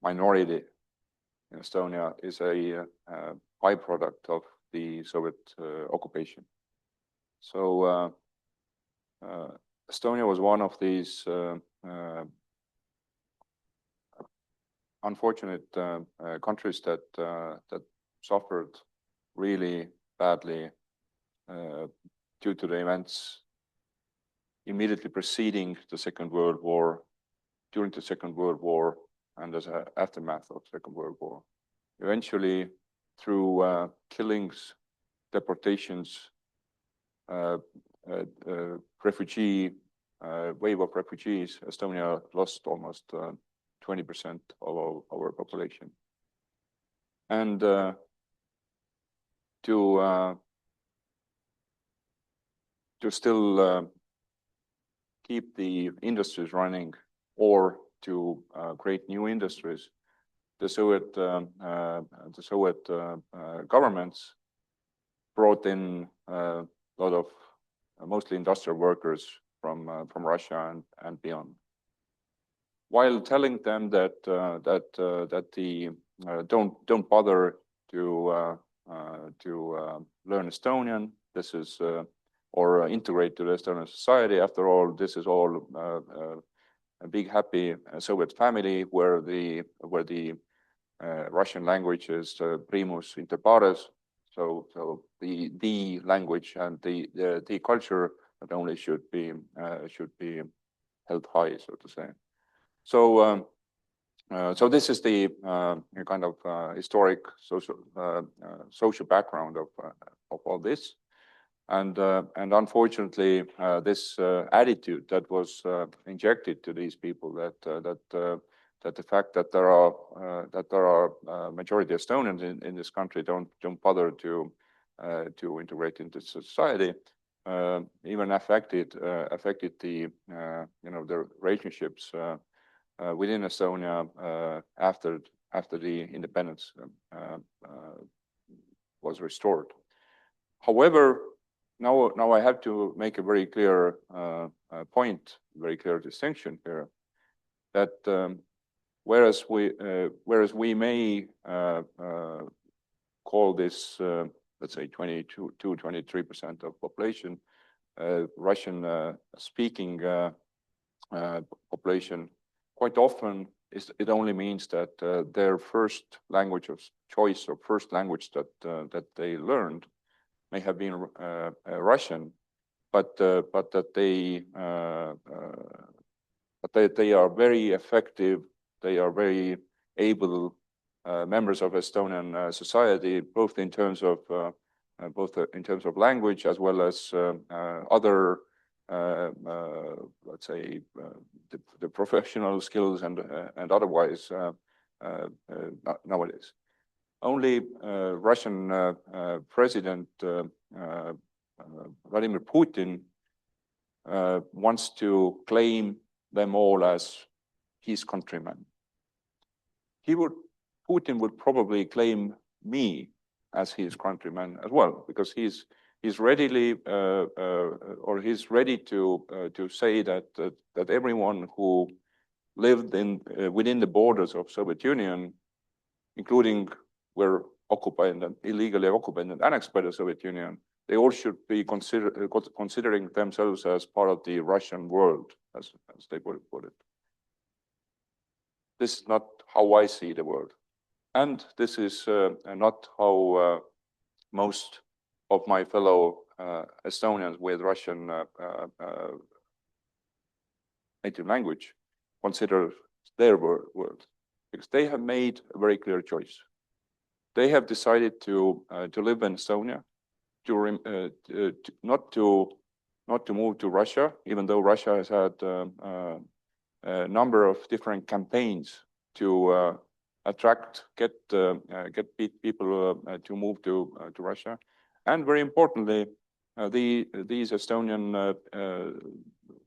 minority in Estonia is a byproduct of the Soviet occupation. So Estonia was one of these unfortunate countries that suffered really badly due to the events immediately preceding the Second World War, during the Second World War, and as an aftermath of the Second World War. Eventually, through killings, deportations, refugee wave of refugees, Estonia lost almost 20% of our population. And to still keep the industries running or to create new industries, the Soviet governments brought in a lot of mostly industrial workers from Russia and beyond, while telling them that don't bother to learn Estonian. This is or integrate to the Estonian society. After all, this is all a big happy Soviet family where the Russian language is primus inter pares. So the language and the culture not only should be held high, so to say. So so this is the kind of historic social background of all this. And unfortunately, this attitude that was injected to these people, that the fact that there are majority Estonians in this country don't bother to integrate into society, even affected the the relationships within Estonia after the independence was restored. However, now I have to make a very clear point, very clear distinction here, that whereas we may call this let's say 22-23% of population Russian speaking population, quite often it only means that their first language of choice or first language that they learned may have been Russian, but that they are very effective. They are very able members of Estonian society, both in terms of language as well as other let's say the professional skills and otherwise nowadays. Only Russian President Vladimir Putin wants to claim them all as his countrymen. Putin would probably claim me as his countryman as well, because he's ready to say that everyone who lived within the borders of Soviet Union, including were occupied and illegally occupied and annexed by the Soviet Union, they all should be considering themselves as part of the Russian world, as they would put it. This is not how I see the world. And this is not how most of my fellow Estonians with Russian native language consider their world, because they have made a very clear choice. They have decided to live in Estonia, not to move to Russia, even though Russia has had a number of different campaigns to get people to move to Russia. And very importantly, these Estonian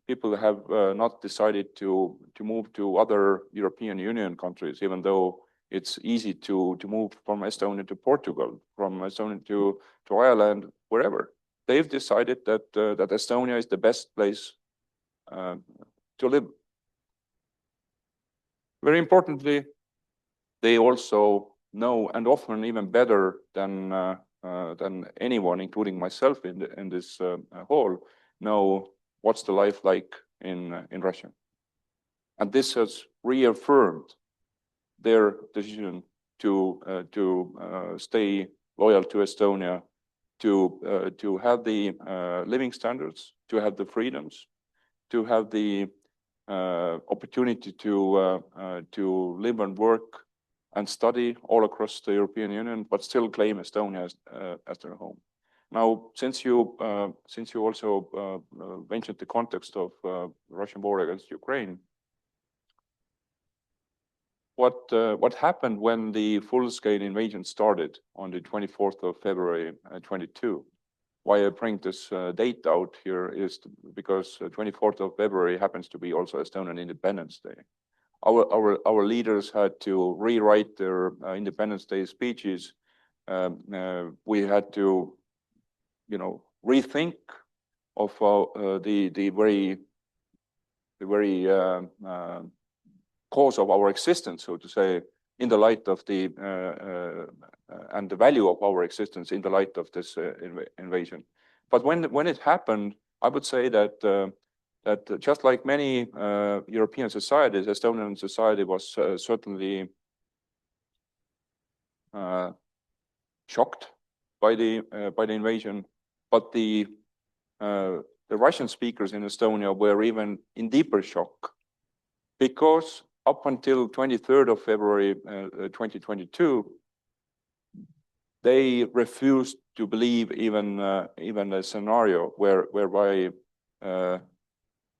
people have not decided to move to other European Union countries, even though it's easy to move from Estonia to Portugal, from Estonia to Ireland, wherever. They've decided that Estonia is the best place to live. Very importantly, they also know, and often even better than anyone, including myself in this hall, know what's the life like in Russia. And this has reaffirmed their decision to stay loyal to Estonia, to have the living standards, to have the freedoms, to have the opportunity to live and work and study all across the European Union, but still claim Estonia as their home. Now, since you also mentioned the context of the Russian war against Ukraine, what happened when the full-scale invasion started on the 24th of February 22? Why I bring this date out here is because 24th of February happens to be also Estonian Independence Day. Our leaders had to rewrite their Independence Day speeches. We had to, rethink of the very cause of our existence, so to say, in the light of and the value of our existence in the light of this invasion. But when it happened, I would say that just like many European societies, Estonian society was certainly shocked by the invasion, but the Russian speakers in Estonia were even in deeper shock, because up until 23rd of February 2022, they refused to believe even a scenario whereby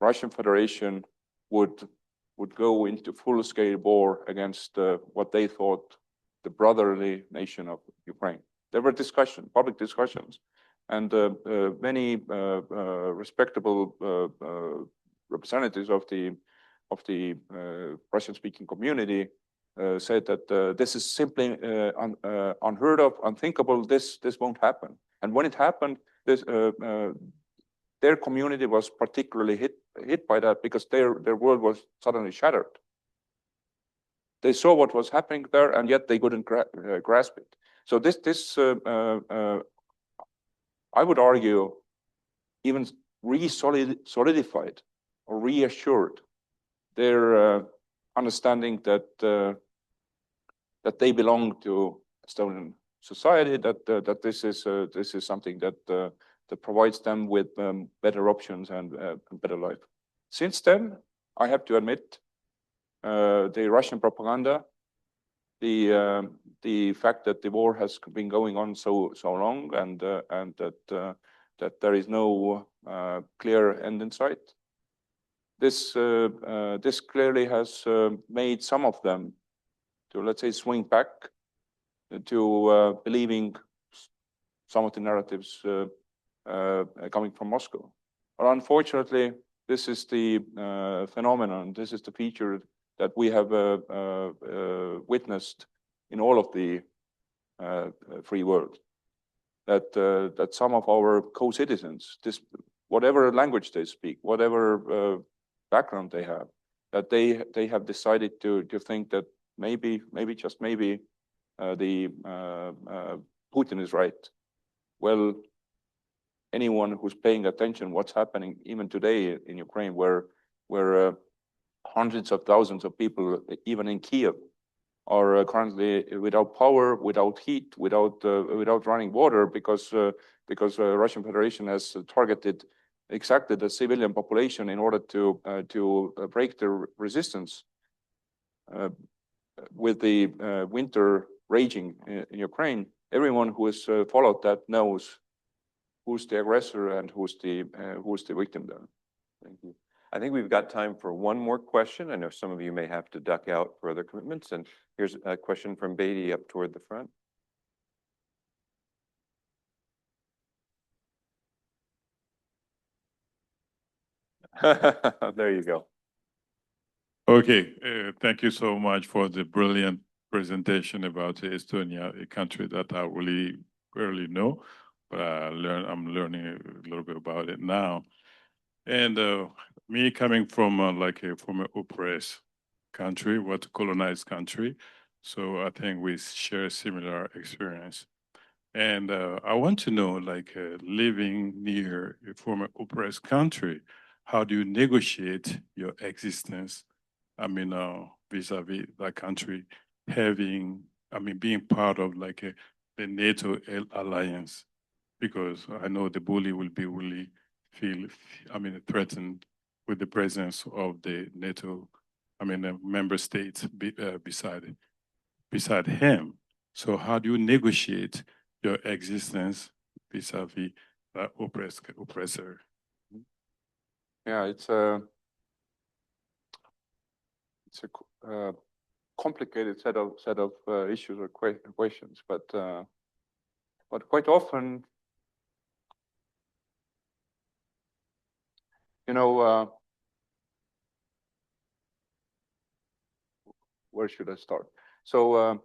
Russian Federation would go into full-scale war against what they thought the brotherly nation of Ukraine. There were public discussions, and many respectable representatives of the Russian-speaking community said that this is simply unheard of, unthinkable. This won't happen. And when it happened, their community was particularly hit by that, because their world was suddenly shattered. They saw what was happening there, and yet they couldn't grasp it. So this I would argue, even solidified or reassured their understanding that they belong to Estonian society, that this is something that provides them with better options and better life. Since then, I have to admit, the Russian propaganda, the fact that the war has been going on so long, and that there is no clear end in sight. This clearly has made some of them to, let's say, swing back to believing some of the narratives coming from Moscow. But unfortunately, this is the phenomenon, this is the feature that we have witnessed in all of the free world. That some of our co-citizens, whatever language they speak, whatever background they have, that they have decided to think that maybe just maybe Putin is right. Well, anyone who's paying attention what's happening even today in Ukraine, where hundreds of thousands of people, even in Kiev, are currently without power, without heat, without running water, because Russian Federation has targeted exactly the civilian population in order to break the resistance. With the winter raging in Ukraine, everyone who has followed that knows who's the aggressor and who's the victim there. Thank you. I think we've got time for one more question. I know some of you may have to duck out for other commitments. And here's a question from Beatty up toward the front. There you go. Okay, thank you so much for the brilliant presentation about Estonia, a country that I really barely know, but I'm learning a little bit about it now. And me coming from like a former oppressed country, what colonized country, so I think we share a similar experience. And I want to know, like living near a former oppressed country, how do you negotiate your existence? I mean, vis-a-vis that country having, being part of like the NATO alliance, because I know the bully will be really threatened with the presence of the NATO, member states beside him. So how do you negotiate your existence vis-a-vis that oppressor? Yeah, it's a complicated set of issues or questions, but quite often, where should I start? So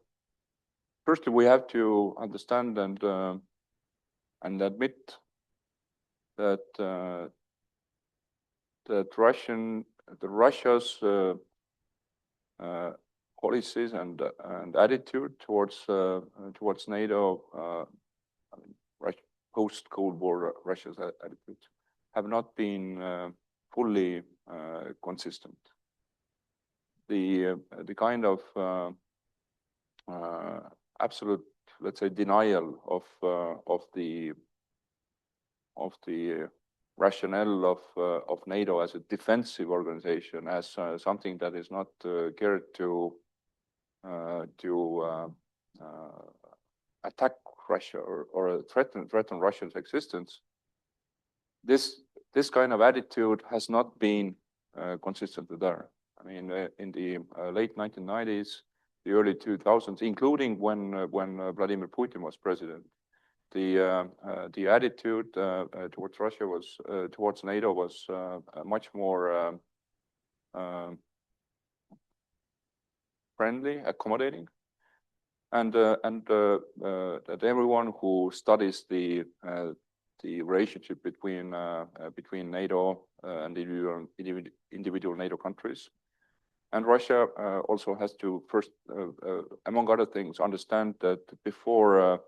firstly, we have to understand and admit that Russia's policies and attitude towards NATO, post-Cold War Russia's attitude, have not been fully consistent. The kind of absolute, let's say, denial of the rationale of NATO as a defensive organization, as something that is not geared to attack Russia or threaten Russia's existence. This kind of attitude has not been consistently there. I mean, in the late 1990s, the early 2000s, including when Vladimir Putin was president, the attitude towards Russia was towards NATO was much more friendly, accommodating, and that everyone who studies the relationship between NATO and individual NATO countries and Russia also has to first, among other things, understand that before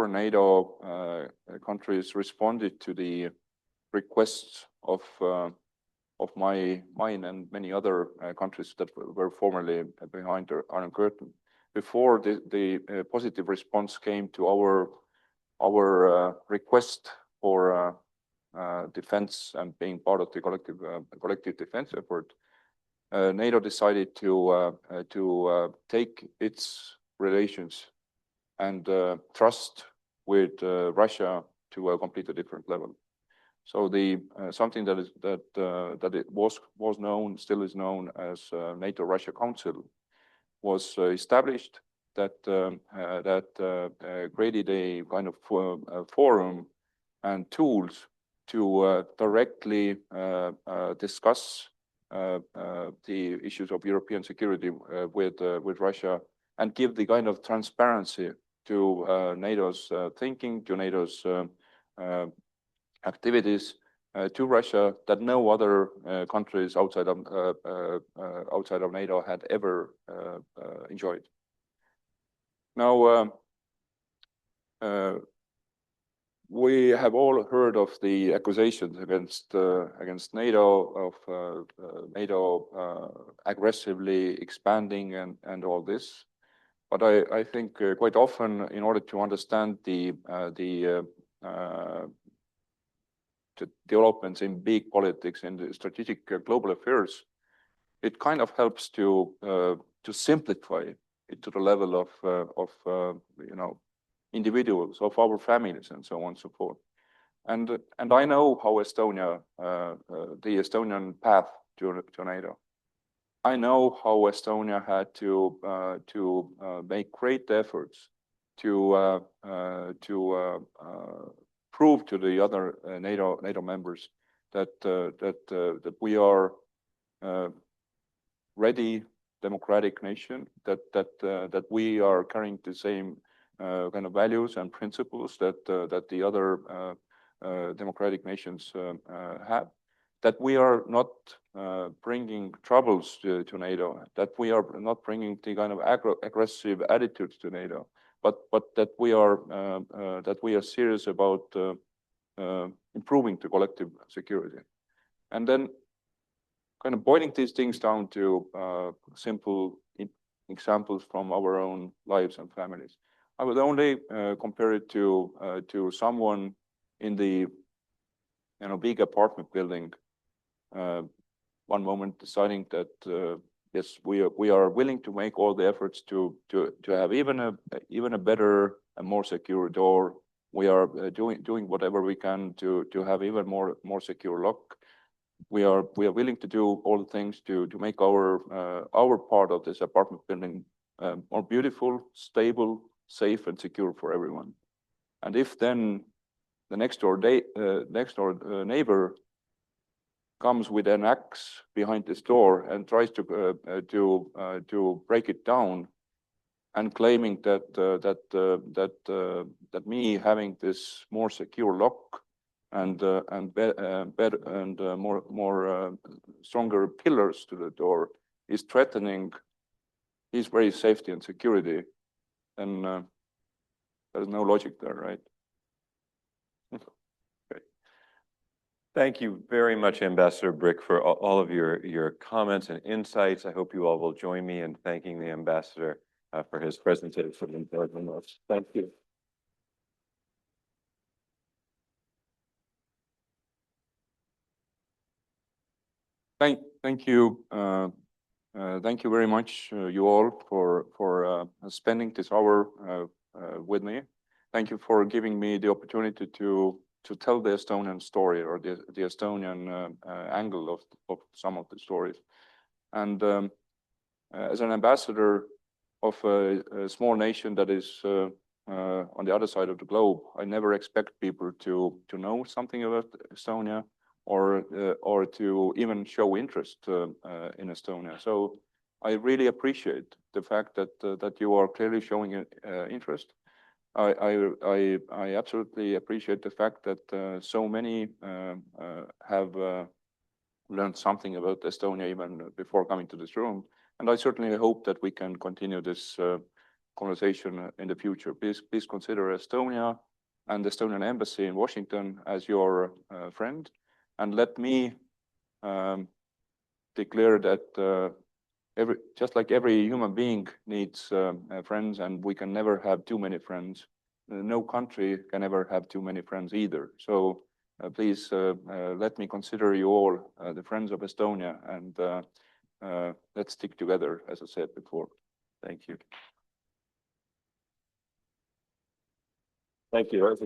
NATO countries responded to the requests of mine and many other countries that were formerly behind the Iron Curtain, before the positive response came to our request for defense and being part of the collective defense effort, NATO decided to take its relations and trust with Russia to a completely different level. So something that it was known, still is known as NATO-Russia Council, was established that created a kind of forum and tools directly discuss the issues of European security with Russia and give the kind of transparency to NATO's thinking, to NATO's activities to Russia that no other countries outside of NATO had ever enjoyed. Now, we have all heard of the accusations against NATO of NATO aggressively expanding and all this, but I think quite often, in order to understand the developments in big politics and the strategic global affairs, it kind of helps to simplify it to the level of you know, individuals, of our families, and so on and so forth. And I know how Estonia, the Estonian path to NATO. I know how Estonia had to make great efforts to prove to the other NATO members that we are ready democratic nation, that we are carrying the same kind of values and principles that the other democratic nations have, that we are not bringing troubles to NATO, that we are not bringing the kind of aggressive attitudes to NATO, but that we are serious about improving the collective security. And then kind of boiling these things down to simple examples from our own lives and families. I would only compare it to someone in the big apartment building, one moment deciding that yes, we are willing to make all the efforts to have even a better and more secure door. We are doing whatever we can to have even more secure lock. We are willing to do all the things to make our part of this apartment building more beautiful, stable, safe, and secure for everyone. And if then the next door neighbor comes with an axe behind this door and tries to break it down, and claiming that me having this more secure lock and better and more stronger pillars to the door is threatening his very safety and security, then there's no logic there, right? Great. Thank you very much, Ambassador Prikk, for all of your comments and insights. I hope you all will join me in thanking the ambassador for his presentation. Thank you. Thank you. Thank you very much, you all, for spending this hour with me. Thank you for giving me the opportunity to tell the Estonian story, or the Estonian angle of some of the stories. And as an ambassador of a small nation that is on the other side of the globe, I never expect people to know something about Estonia, or to even show interest in Estonia. So I really appreciate the fact that you are clearly showing interest. I absolutely appreciate the fact that so many have learned something about Estonia even before coming to this room. And I certainly hope that we can continue this conversation in the future. Please consider Estonia and the Estonian Embassy in Washington as your friend. And let me declare that just like every human being needs friends, and we can never have too many friends, no country can ever have too many friends either. So please let me consider you all the friends of Estonia, and let's stick together, as I said before. Thank you. Thank you.